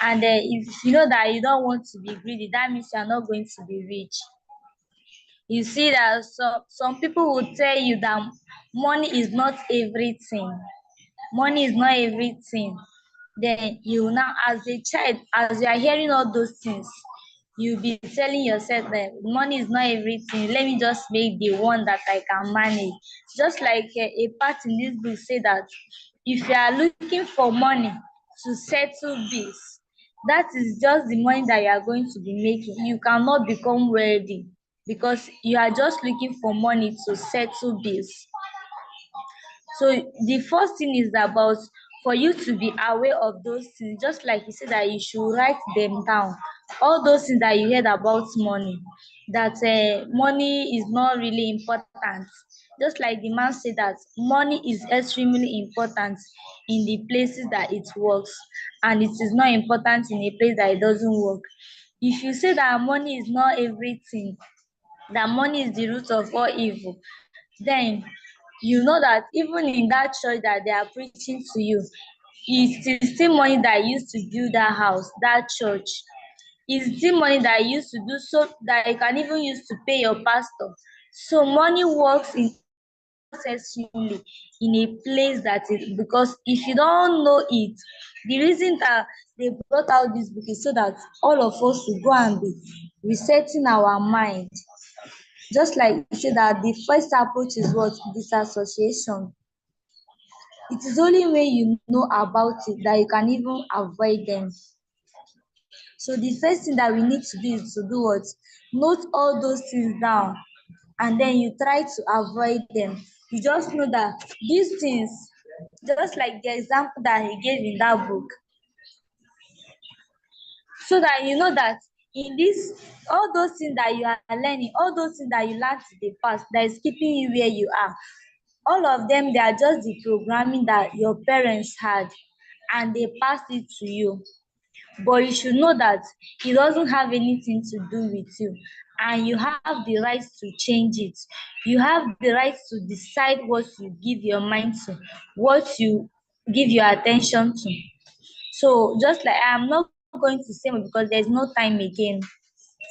And if you know that you don't want to be greedy, that means you are not going to be rich. You see that some people will tell you that money is not everything. Money is not everything. Then you now, as a child, as you are hearing all those things, you'll be telling yourself that money is not everything. Let me just make the one that I can manage. Just like a part in this book say that if you are looking for money to settle bills, that is just the money that you are going to be making. You cannot become wealthy because you are just looking for money to settle bills. So the first thing is about for you to be aware of those things, just like you said that you should write them down. All those things that you heard about money, that money is not really important. Just like the man said that money is extremely important in the places that it works, and it is not important in a place that it doesn't work. If you say that money is not everything, that money is the root of all evil, then you know that even in that church that they are preaching to you, it's still money that used to build that house, that church. It's still money that used to do so that you can even use to pay your pastor. So money works in unnecessarily in a place that is, because if you don't know it, the reason that they brought out this book is so that all of us should go and be resetting our mind. Just like you say that the first approach is what? Disassociation. It is only when you know about it that you can even avoid them. So the first thing that we need to do is to do what? Note all those things down, and then you try to avoid them. You just know that these things, just like the example that he gave in that book, so that you know that in this, all those things that you are learning, all those things that you learned in the past that is keeping you where you are, all of them, they are just the programming that your parents had and they passed it to you. But you should know that it doesn't have anything to do with you, and you have the right to change it. You have the right to decide what you give your mind to, what you give your attention to. So just like I'm not going to say more because there's no time again.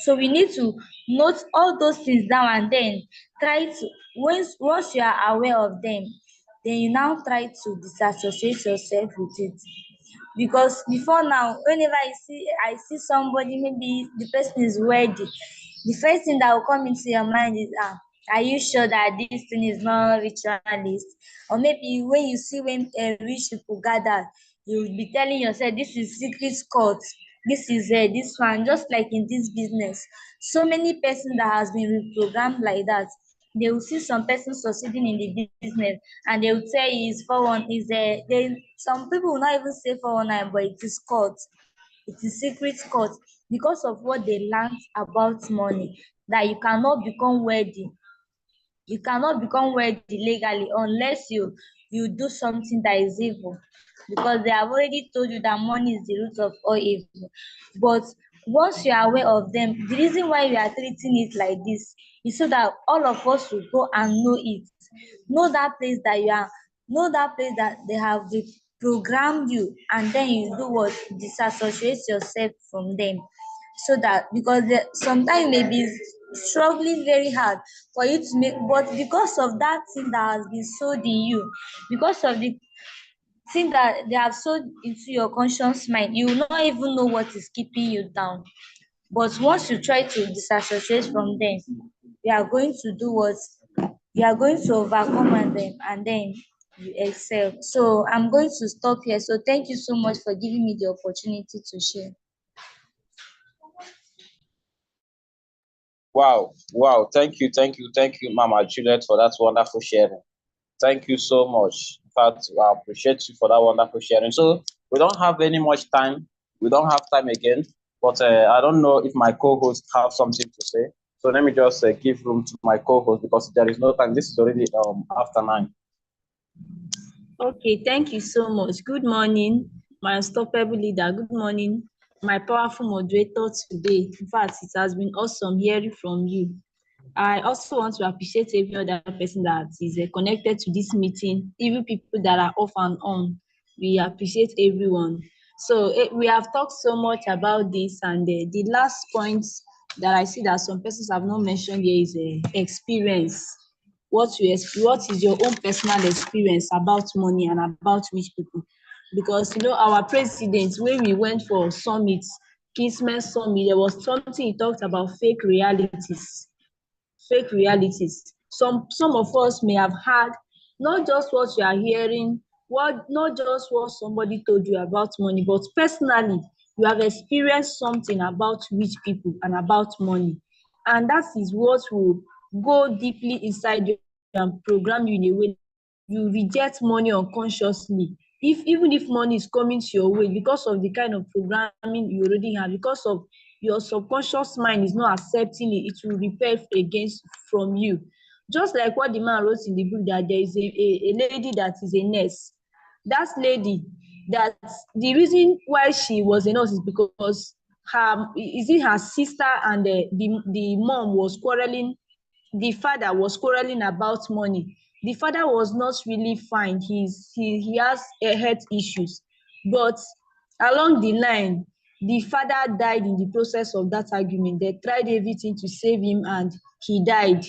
So we need to note all those things down, and then try to, once you are aware of them, then you now try to disassociate yourself with it. Because before now, whenever I see somebody, maybe the person is wealthy, the first thing that will come into your mind is, are you sure that this thing is not ritualist? Or maybe when you see when rich people gather, you will be telling yourself this is secret cult, this is this one. Just like in this business, so many persons that has been reprogrammed like that, they will see some person succeeding in the business, and they will say is for one is they, some people will not even say 419, but it is cult, it is secret cult, because of what they learned about money, that you cannot become wealthy legally unless you do something that is evil, because they have already told you that money is the root of all evil. But once you are aware of them, the reason why we are treating it like this is so that all of us will go and know it, know that place that you are, know that place that they have programmed you, and then you do what? Disassociate yourself from them. So that, because sometimes may be struggling very hard for you to make, but because of that thing that has been sold in you, because of the thing that they have sold into your conscious mind, you will not even know what is keeping you down. But once you try to disassociate from them, you are going to do what? You are going to overcome them, and then you excel. So I'm going to stop here. So thank you so much for giving me the opportunity to share. Wow, wow. Thank you, Mama Juliet, for that wonderful sharing. Thank you so much. In fact, I appreciate you for that wonderful sharing. So we don't have any much time. We don't have time again. But I don't know if my co-host have something to say. So let me just give room to my co-host because there is no time. This is already after 9. Okay, thank you so much. Good morning, my unstoppable leader. Good morning, my powerful moderator today. In fact, it has been awesome hearing from you. I also want to appreciate every other person that is connected to this meeting, even people that are off and on. We appreciate everyone. So we have talked so much about this, and the last point that I see that some persons have not mentioned here is experience. What is your own personal experience about money and about rich people? Because our president, when we went for summit, Kismet summit, there was something he talked about fake realities. Some of us may have had not just what you are hearing, not just what somebody told you about money, but personally you have experienced something about rich people and about money, and that is what will go deeply inside you and program you in a way you reject money unconsciously. Even if money is coming to your way, because of the kind of programming you already have, because of your subconscious mind is not accepting it, it will repel against from you. Just like what the man wrote in the book, that there is a lady that is a nurse. That lady, that the reason why she was a nurse is because her sister and the mom was quarreling. The father was quarreling about money. The father was not really fine. He has health issues, but along the line, the father died in the process of that argument. They tried everything to save him, and he died.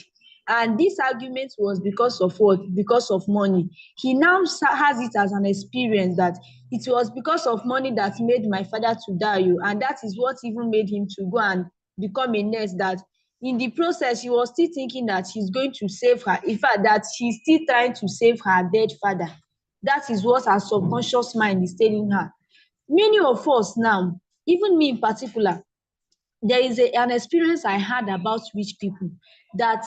And this argument was because of what? Because of money. He now has it as an experience that it was because of money that made my father to die, and that is what even made him to go and become a nurse. That in the process, he was still thinking that he's going to save her. In fact, that she's still trying to save her dead father. That is what her subconscious mind is telling her. Many of us now, even me in particular, there is an experience I had about rich people that,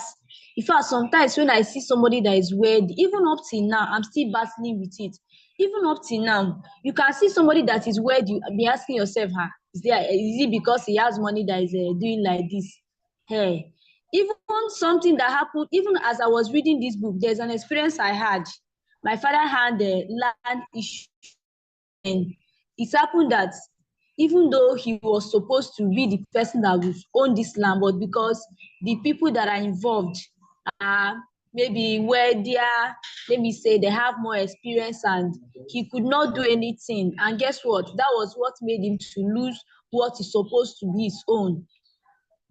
in fact, sometimes when I see somebody that is wealthy, even up till now, I'm still battling with it. Even up till now, you can see somebody that is wealthy, be asking yourself, is it because he has money that is doing like this? Hey, even something that happened, even as I was reading this book, there's an experience I had. My father had a land issue, and it happened that even though he was supposed to be the person that will own this land, but because the people that are involved are maybe wealthier, let me say they have more experience, and he could not do anything. And guess what? That was what made him to lose what is supposed to be his own.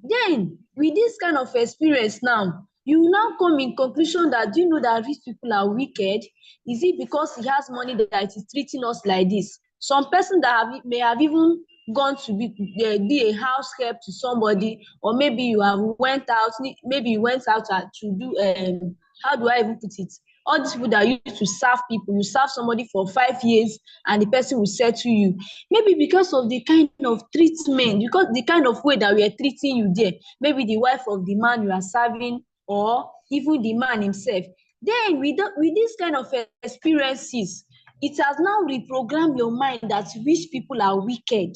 Then, with this kind of experience now, you now come in conclusion that, do you know that rich people are wicked? Is it because he has money that is treating us like this? Some person that may have even gone to be a house help to somebody, or maybe you have went out, maybe you went out to do how do I even put it? All these people that used to serve people, you serve somebody for 5 years and the person will settle you. Maybe because of the kind of treatment, because the kind of way that we are treating you there, maybe the wife of the man you are serving, or even the man himself. Then with this kind of experiences, it has now reprogrammed your mind that rich people are wicked.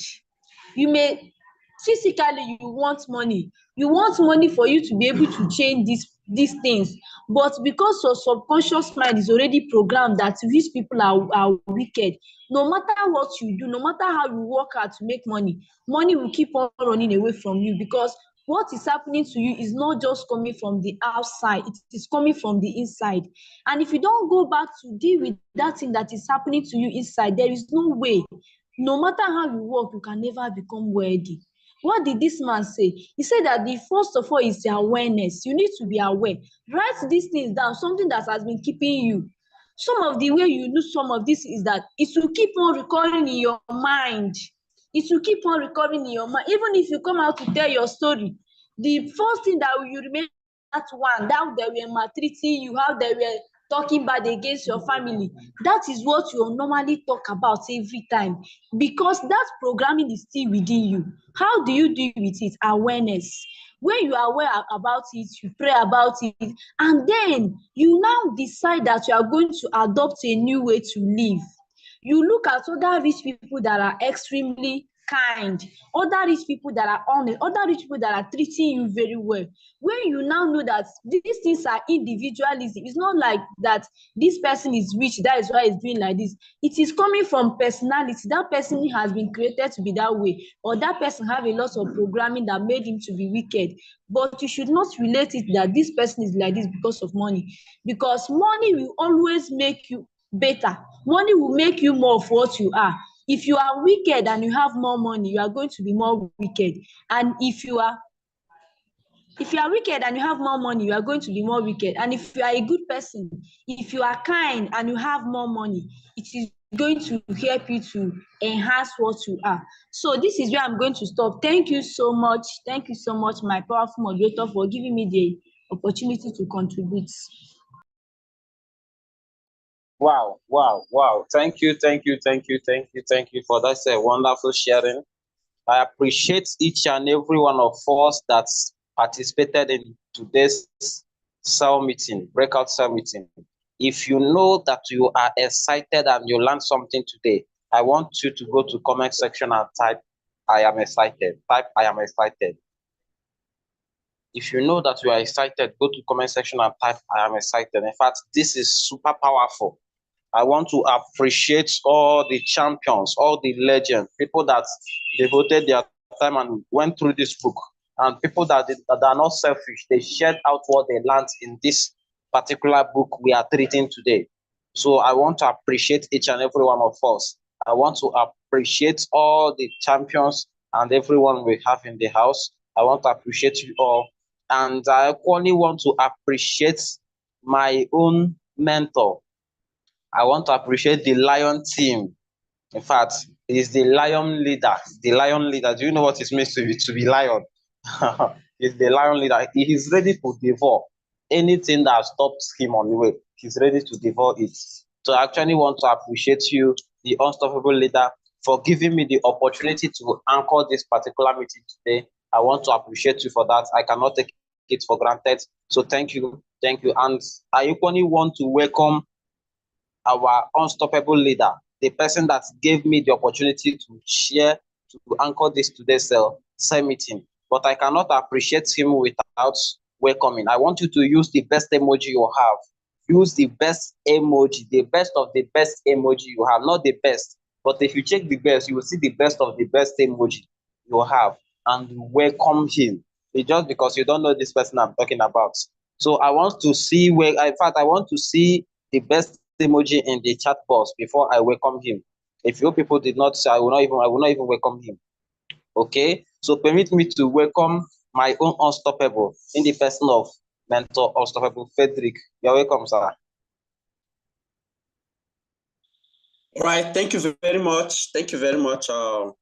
You may physically you want money for you to be able to change these things, but because your subconscious mind is already programmed that rich people are wicked, no matter what you do, no matter how you work hard to make money will keep on running away from you, because what is happening to you is not just coming from the outside, it is coming from the inside. And if you don't go back to deal with that thing that is happening to you inside, there is no way. No matter how you work, you can never become wealthy. What did this man say? He said that the first of all is the awareness. You need to be aware. Write these things down, something that has been keeping you. Some of the way you lose some of this is that it will keep on recurring in your mind. it will keep on recurring in your mind. Even if you come out to tell your story, the first thing that you remember that one, that they were maltreating you, how they were talking bad against your family. That is what you normally talk about every time, because that programming is still within you. How do you deal with it? Awareness. When you are aware about it, you pray about it, and then you now decide that you are going to adopt a new way to live. You look at other rich people that are extremely kind, other rich people that are honest, other rich people that are treating you very well. When you now know that these things are individualism, it's not like that this person is rich, that is why he's doing like this. It is coming from personality. That person has been created to be that way, or that person have a lot of programming that made him to be wicked. But you should not relate it that this person is like this because of money, because money will always make you better. Money will make you more of what you are. If you are wicked and you have more money, you are going to be more wicked. And if you are wicked and you have more money, you are going to be more wicked. And if you are a good person, if you are kind and you have more money, it is going to help you to enhance what you are. So this is where I'm going to stop. Thank you so much. Thank you so much, my powerful moderator, for giving me the opportunity to contribute. Wow, wow, wow. Thank you for that wonderful sharing. I appreciate each and every one of us that participated in today's cell meeting, breakout cell meeting. If you know that you are excited and you learned something today, I want you to go to comment section and type, I am excited. Type, I am excited. If you know that you are excited, go to comment section and type, I am excited. In fact, this is super powerful. I want to appreciate all the champions, all the legends, people that devoted their time and went through this book, and people that are not selfish. They shared out what they learned in this particular book we are treating today. So I want to appreciate each and every one of us. I want to appreciate all the champions and everyone we have in the house. I want to appreciate you all. And I only want to appreciate my own mentor. I want to appreciate the Lion team. In fact, he's the Lion leader. The Lion leader. Do you know what it means to be lion? He's the Lion leader. He is ready to devour anything that stops him on the way. He's ready to devour it. So I actually want to appreciate you, the unstoppable leader, for giving me the opportunity to anchor this particular meeting today. I want to appreciate you for that. I cannot take it for granted. So thank you. And I equally want to welcome our unstoppable leader, the person that gave me the opportunity to share, to anchor this today's cell meeting. But I cannot appreciate him without welcoming. I want you to use the best emoji you have. Use the best emoji, the best of the best emoji you have, not the best. But if you check the best, you will see the best of the best emoji you have, and welcome him. It's just because you don't know this person I'm talking about. So I want to see I want to see the best emoji in the chat box before I welcome him. If you people did not say, I will not even welcome him. Okay, so permit me to welcome my own unstoppable in the person of mentor unstoppable Frederick. You're welcome, sir. All right, thank you very much. Thank you very much. The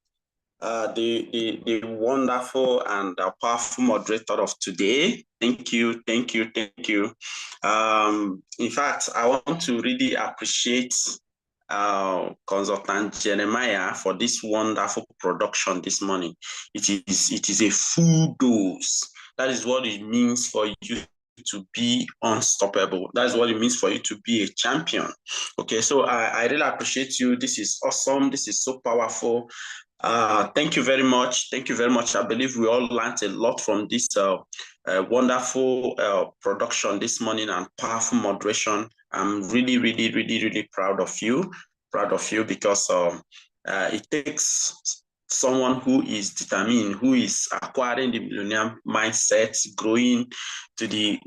wonderful and powerful moderator of today. Thank you. In fact, I want to really appreciate Consultant Jeremiah for this wonderful production this morning. It is a full dose. That is what it means for you to be unstoppable. That's what it means for you to be a champion. Okay, so I really appreciate you. This is awesome. This is so powerful. Thank you very much. I believe we all learned a lot from this wonderful production this morning and powerful moderation. I'm really proud of you because it takes someone who is determined, who is acquiring the millionaire mindset, growing to the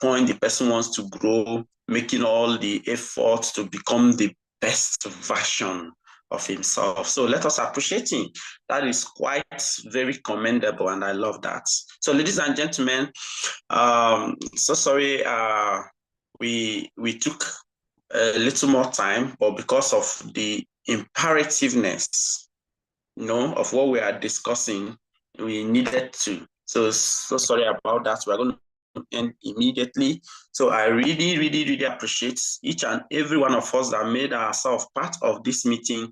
point the person wants to grow, making all the efforts to become the best version of himself. So let us appreciate him. That is quite very commendable, and I love that. So, ladies and gentlemen, so sorry we took a little more time, but because of the imperativeness of what we are discussing, we needed to. So sorry about that. We're going to end immediately. So I really, really, really appreciate each and every one of us that made ourselves part of this meeting.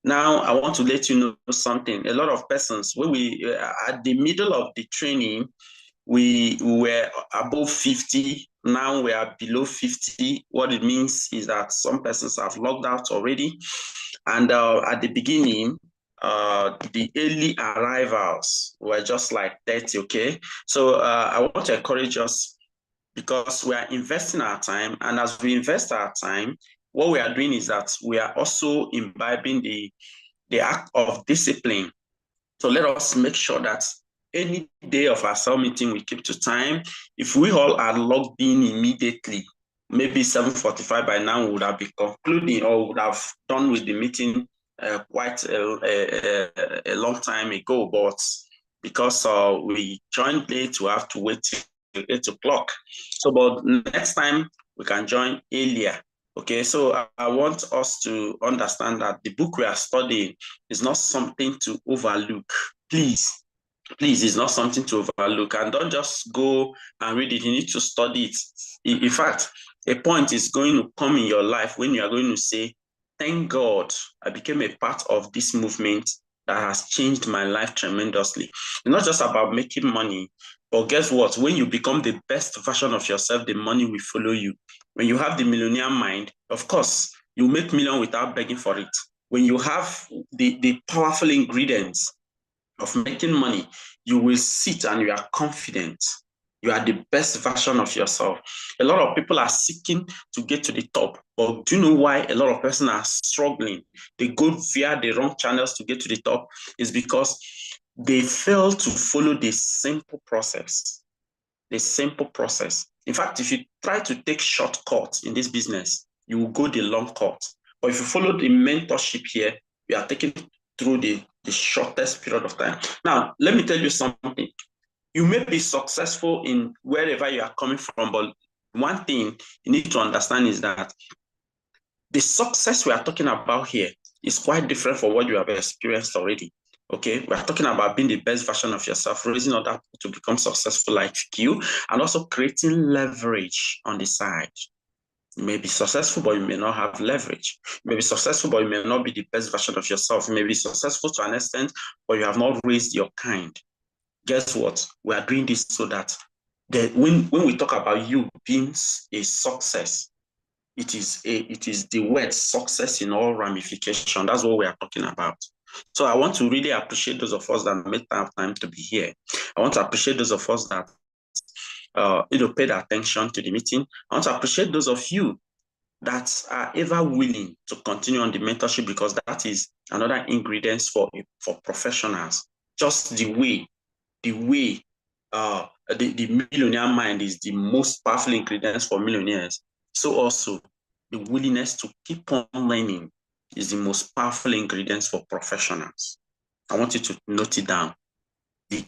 Now, I want to let you know something. A lot of persons, when we at the middle of the training, we were above 50. Now we are below 50. What it means is that some persons have logged out already. And at the beginning, the early arrivals were just like 30, okay? So I want to encourage us, because we are investing our time. And as we invest our time, what we are doing is that we are also imbibing the act of discipline. So let us make sure that any day of our cell meeting, we keep to time. If we all are logged in immediately, maybe 7:45 by now, we would have been concluding or would have done with the meeting quite a long time ago. But because we joined late, we have to wait till 8 o'clock. So, but next time we can join earlier. Okay, so I want us to understand that the book we are studying is not something to overlook. Please, it's not something to overlook. And don't just go and read it. You need to study it. In fact, a point is going to come in your life when you are going to say, thank God I became a part of this movement that has changed my life tremendously. It's not just about making money, but guess what? When you become the best version of yourself, the money will follow you. When you have the millionaire mind, of course, you make million without begging for it. When you have the powerful ingredients of making money, you will sit and you are confident. You are the best version of yourself. A lot of people are seeking to get to the top, but do you know why a lot of persons are struggling? They go via the wrong channels to get to the top. Is because they fail to follow the simple process. The simple process. In fact, if you try to take shortcuts in this business, you will go the long cut. But if you follow the mentorship here, you are taking through the shortest period of time. Now, let me tell you something. You may be successful in wherever you are coming from, but one thing you need to understand is that the success we are talking about here is quite different from what you have experienced already. Okay, we are talking about being the best version of yourself, raising other people to become successful like you, and also creating leverage on the side. You may be successful, but you may not have leverage. You may be successful, but you may not be the best version of yourself. You may be successful to an extent, but you have not raised your kind. Guess what? We are doing this so that when we talk about you being a success, it is the word success in all ramifications. That's what we are talking about. So I want to really appreciate those of us that made time to be here. I want to appreciate those of us that paid attention to the meeting. I want to appreciate those of you that are ever willing to continue on the mentorship, because that is another ingredient for professionals. Just the way the millionaire mind is the most powerful ingredient for millionaires. So also the willingness to keep on learning is the most powerful ingredient for professionals. I want you to note it down. The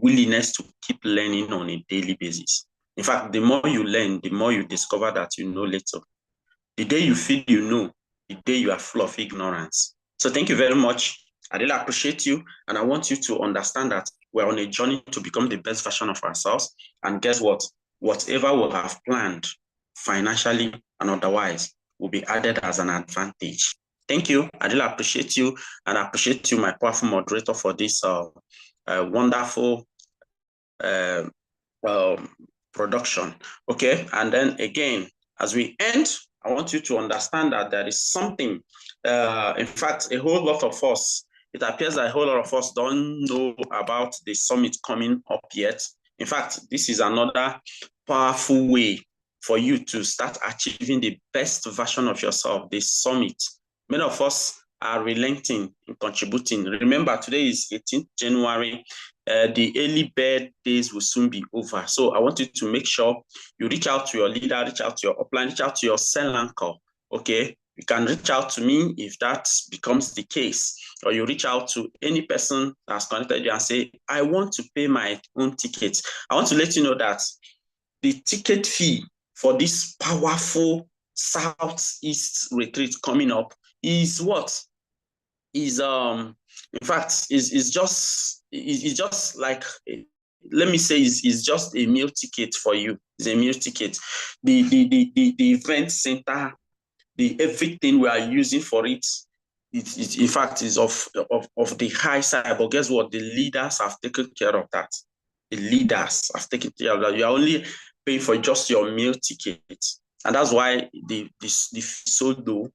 willingness to keep learning on a daily basis. In fact, the more you learn, the more you discover that you know little. The day you feel you know, the day you are full of ignorance. So thank you very much. I really appreciate you. And I want you to understand that we're on a journey to become the best version of ourselves. And guess what? Whatever we have planned financially and otherwise will be added as an advantage. Thank you. I really appreciate you. And I appreciate you, my powerful moderator, for this wonderful production. Okay. And then again, as we end, I want you to understand that there is something, in fact, a whole lot of us, it appears that a whole lot of us don't know about the summit coming up yet. In fact, this is another powerful way for you to start achieving the best version of yourself, the summit. Many of us are relenting in contributing. Remember, today is 18th January. The early bird days will soon be over. So I want you to make sure you reach out to your leader, reach out to your upline, reach out to your cell anchor. Okay, you can reach out to me if that becomes the case, or you reach out to any person that's connected you and say, I want to pay my own ticket. I want to let you know that the ticket fee for this powerful Southeast retreat coming up is what? is in fact is just like, let me say, is just a meal ticket for you. It's a meal ticket. The event center, the everything we are using for it, it in fact is of the high side. But guess what? The leaders have taken care of that. The leaders have taken care of that. You are only paying for just your meal ticket, and that's why the so low.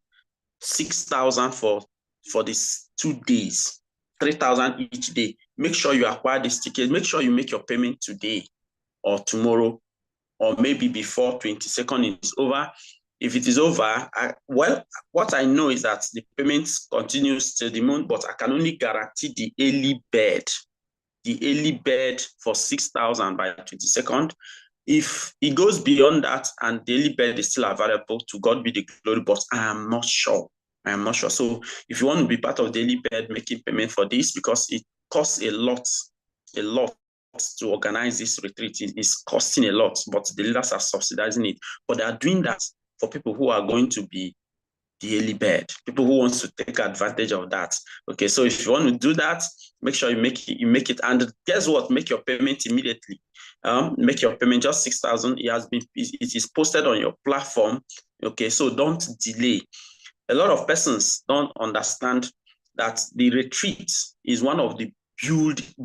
6,000 for these 2 days, 3,000 each day. Make sure you acquire this ticket. Make sure you make your payment today or tomorrow, or maybe before 22nd is over. If it is over, well, what I know is that the payment continues till the month, but I can only guarantee the early bird. The early bird for 6,000 by 22nd. If it goes beyond that and daily bird is still available, to God be the glory, but I am not sure. So if you want to be part of daily bird making payment for this, because it costs a lot to organize this retreat, it is costing a lot, but the leaders are subsidizing it. But they are doing that for people who are going to be the early bird, people who wants to take advantage of that. Okay, so if you want to do that, make sure you make it, and guess what? Make your payment immediately. Make your payment just 6,000. It is posted on your platform. Okay, so don't delay. A lot of persons don't understand that the retreat is one of the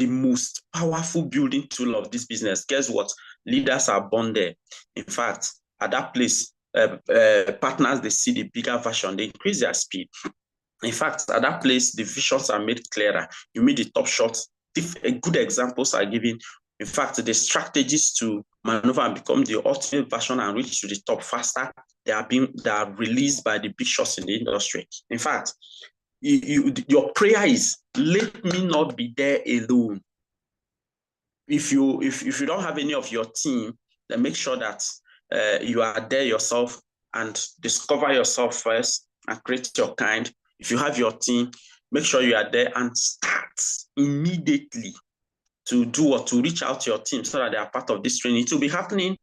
most powerful building tool of this business. Guess what? Leaders are born there. In fact, at that place, partners, they see the bigger version, they increase their speed. In fact, at that place, the visions are made clearer. You meet the top shots. Good examples are given. In fact, the strategies to maneuver and become the ultimate version and reach to the top faster, they are released by the big shots in the industry. In fact, your prayer is, let me not be there alone. If you don't have any of your team, then make sure that you are there yourself and discover yourself first and create your kind. If you have your team, make sure you are there and start immediately to do or to reach out to your team so that they are part of this training. It will be happening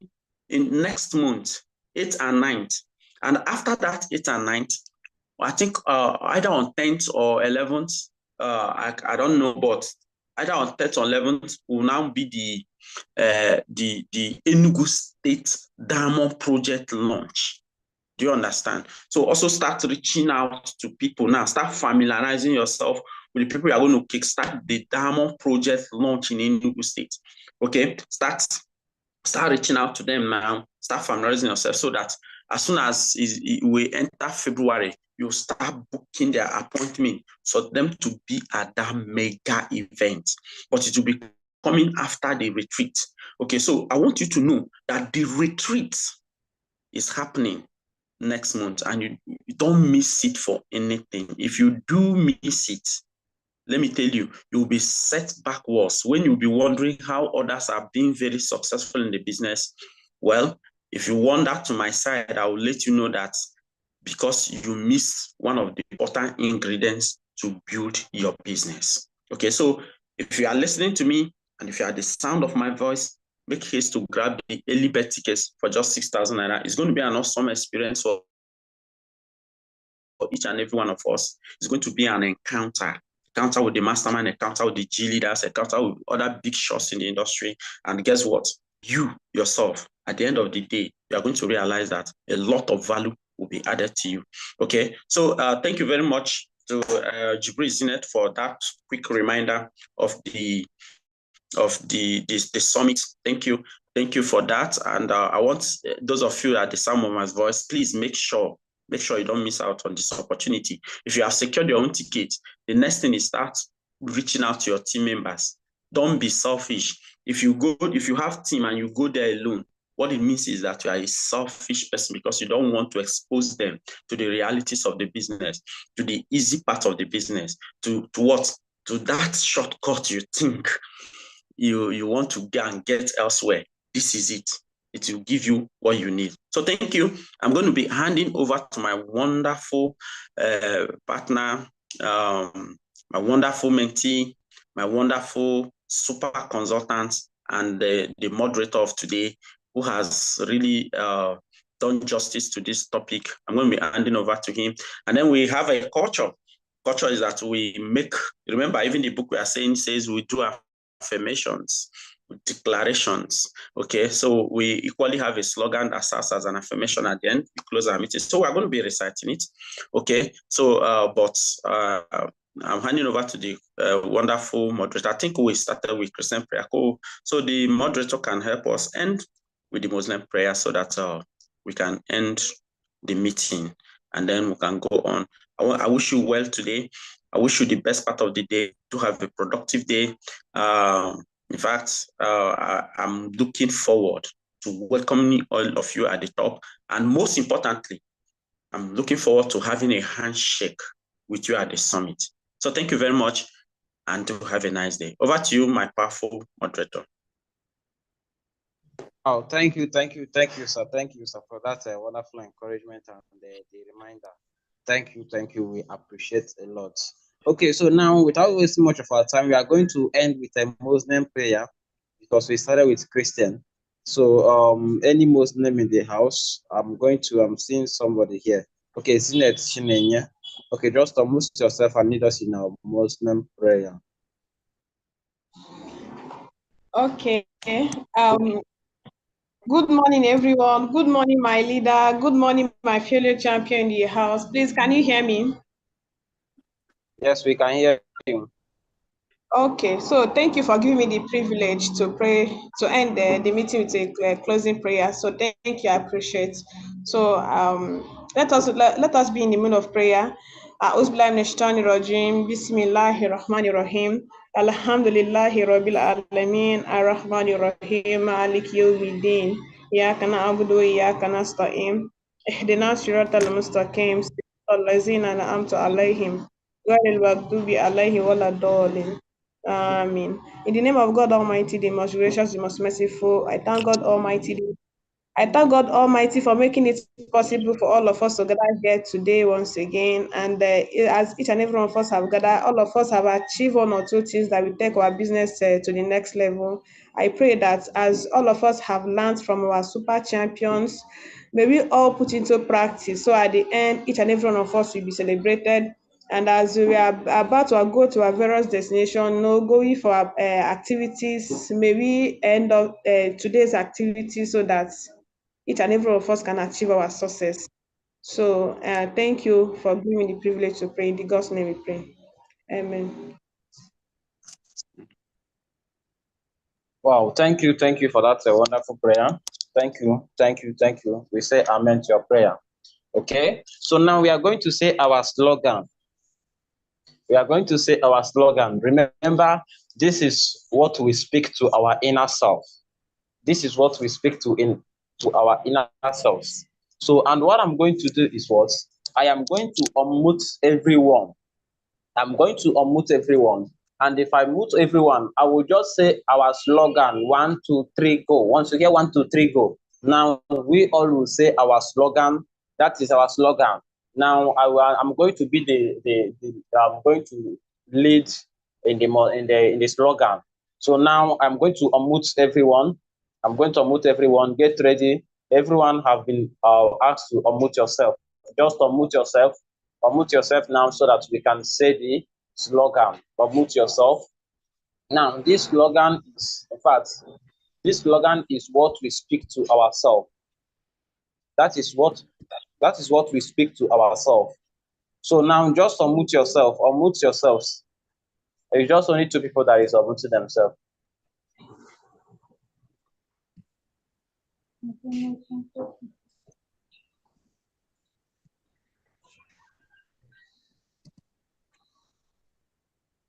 in next month, 8th and 9th. And after that 8th and 9th, I think either on 10th or 11th, I don't know, but either on 10th or 11th will now be the Enugu State Diamond Project launch. Do you understand? So also start reaching out to people now. Start familiarizing yourself with the people you are going to kickstart the Diamond Project launch in Enugu State. Okay, start reaching out to them now. Start familiarizing yourself so that as soon as we enter February, you start booking their appointment for them to be at that mega event. But it will be coming after the retreat. Okay, so I want you to know that the retreat is happening next month, and you don't miss it for anything. If you do miss it, let me tell you, you'll be set backwards when you'll be wondering how others are being very successful in the business. Well, if you want that to my side, I will let you know that because you miss one of the important ingredients to build your business. Okay, so if you are listening to me and if you are the sound of my voice, make haste to grab the early bird tickets for just 6,000 naira. It's going to be an awesome experience for each and every one of us. It's going to be an encounter with the mastermind, encounter with the G leaders, encounter with other big shots in the industry. And guess what? You yourself, at the end of the day, you are going to realize that a lot of value will be added to you. Okay, so thank you very much to Jibril Zinet for that quick reminder of the summit. Thank you for that. And I want those of you at the sound of my voice, please make sure you don't miss out on this opportunity. If you have secured your own ticket, the next thing is start reaching out to your team members. Don't be selfish. If you have team and you go there alone, what it means is that you are a selfish person because you don't want to expose them to the realities of the business, to the easy part of the business, to that shortcut you think you want to go and get elsewhere. This is it. It will give you what you need. So thank you. I'm going to be handing over to my wonderful partner, my wonderful mentee, my wonderful super consultant, and the moderator of today, who has really done justice to this topic. I'm going to be handing over to him. And then we have a culture culture is that we make, remember, even the book we are saying says we do affirmations, declarations. Okay, so we equally have a slogan that serves as an affirmation at the end. We close our meeting. So we're going to be reciting it. Okay, so I'm handing over to the wonderful moderator. I think we started with Christian prayer. Cool. So the moderator can help us end with the Muslim prayer so that we can end the meeting and then we can go on. I wish you well today. I wish you the best part of the day, to have a productive day. In fact, I'm looking forward to welcoming all of you at the top. And most importantly, I'm looking forward to having a handshake with you at the summit. So thank you very much and do have a nice day. Over to you, my powerful moderator. Oh, thank you, sir. Thank you, sir, for that wonderful encouragement and the reminder. Thank you. We appreciate a lot. Okay, so now, without wasting much of our time, we are going to end with a Muslim prayer because we started with Christian. So, any Muslim in the house, I'm seeing somebody here. Okay, Zinet Chinenya. Okay, just unmute yourself and lead us in our Muslim prayer. Okay. Good morning, everyone. Good morning, my leader. Good morning, my fellow champion in the house. Please, can you hear me? Yes, we can hear you. Okay, so thank you for giving me the privilege to pray, to end the meeting with a closing prayer. So thank you, I appreciate. So let us be in the mood of prayer. Bismillahir Rahmanir Rahim. Alhamdulillahi Rabbil Alamin. Ar-Rahmanir Rahim. Malik Yawmiddin. Iyyaka na'budu wa iyyaka nasta'in. Ihdina siratal mustaqim. Siratal ladzina an'amta alaihim. غير المغضوب عليه ولا الضالين. Amen. In the name of God Almighty, the most gracious, the most merciful, I thank God Almighty. I thank God Almighty for making it possible for all of us to gather here today once again. And as each and every one of us have gathered, all of us have achieved one or two things that will take our business to the next level. I pray that as all of us have learned from our super champions, may we all put into practice. So at the end, each and every one of us will be celebrated. And as we are about to go to our various destinations, going for activities, may we end up today's activity so that each and every one of us can achieve our success. So thank you for giving me the privilege to pray. In the God's name we pray. Amen. Wow, thank you for that wonderful prayer. Thank you. We say amen to your prayer. Okay, so now we are going to say our slogan. Remember, this is what we speak to our inner self. This is what we speak to our inner selves. So, and what I'm going to do is what? I am going to unmute everyone. And if I mute everyone, I will just say our slogan, 1, 2, 3, go. Once you hear 1, 2, 3, go. Now, we all will say our slogan. That is our slogan. Now, I'm going to be I'm going to lead in the slogan. So now I'm going to unmute everyone. Get ready. Everyone have been asked to unmute yourself. Just unmute yourself. Unmute yourself now so that we can say the slogan. Unmute yourself. Now, this slogan is, in fact, what we speak to ourselves. That is what we speak to ourselves. So now just unmute yourself. Unmute yourselves. It's just only 2 people that is unmuting themselves.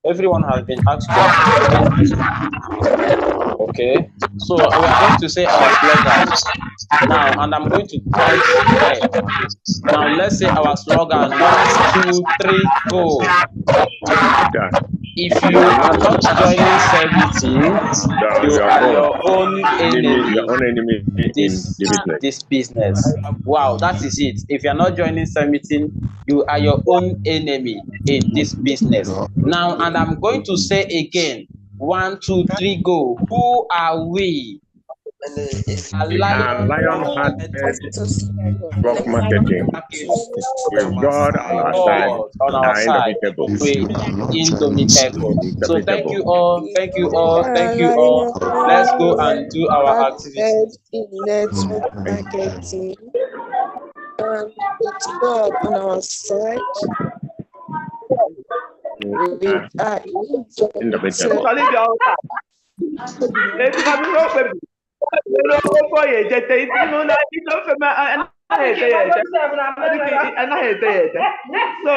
Everyone has been asked to unmute. Okay, so we are going to say our slogan now, and I'm going to count red. Now let's say our slogan: 1, 2, 3, go. If you are not joining servicing, you are your own enemy in this business. Wow, that is it. If you are not joining servicing, you are your own enemy in this business. Now, and I'm going to say again, 1, 2, 3, go. Who are we? We are lion-hearted stock marketing. With God on our side, on we our are side, indomitable. we indomitable. So thank you all, thank you all, thank you all. Let's go and do our activities. In network marketing, and with God on our side, we are Indomitable. So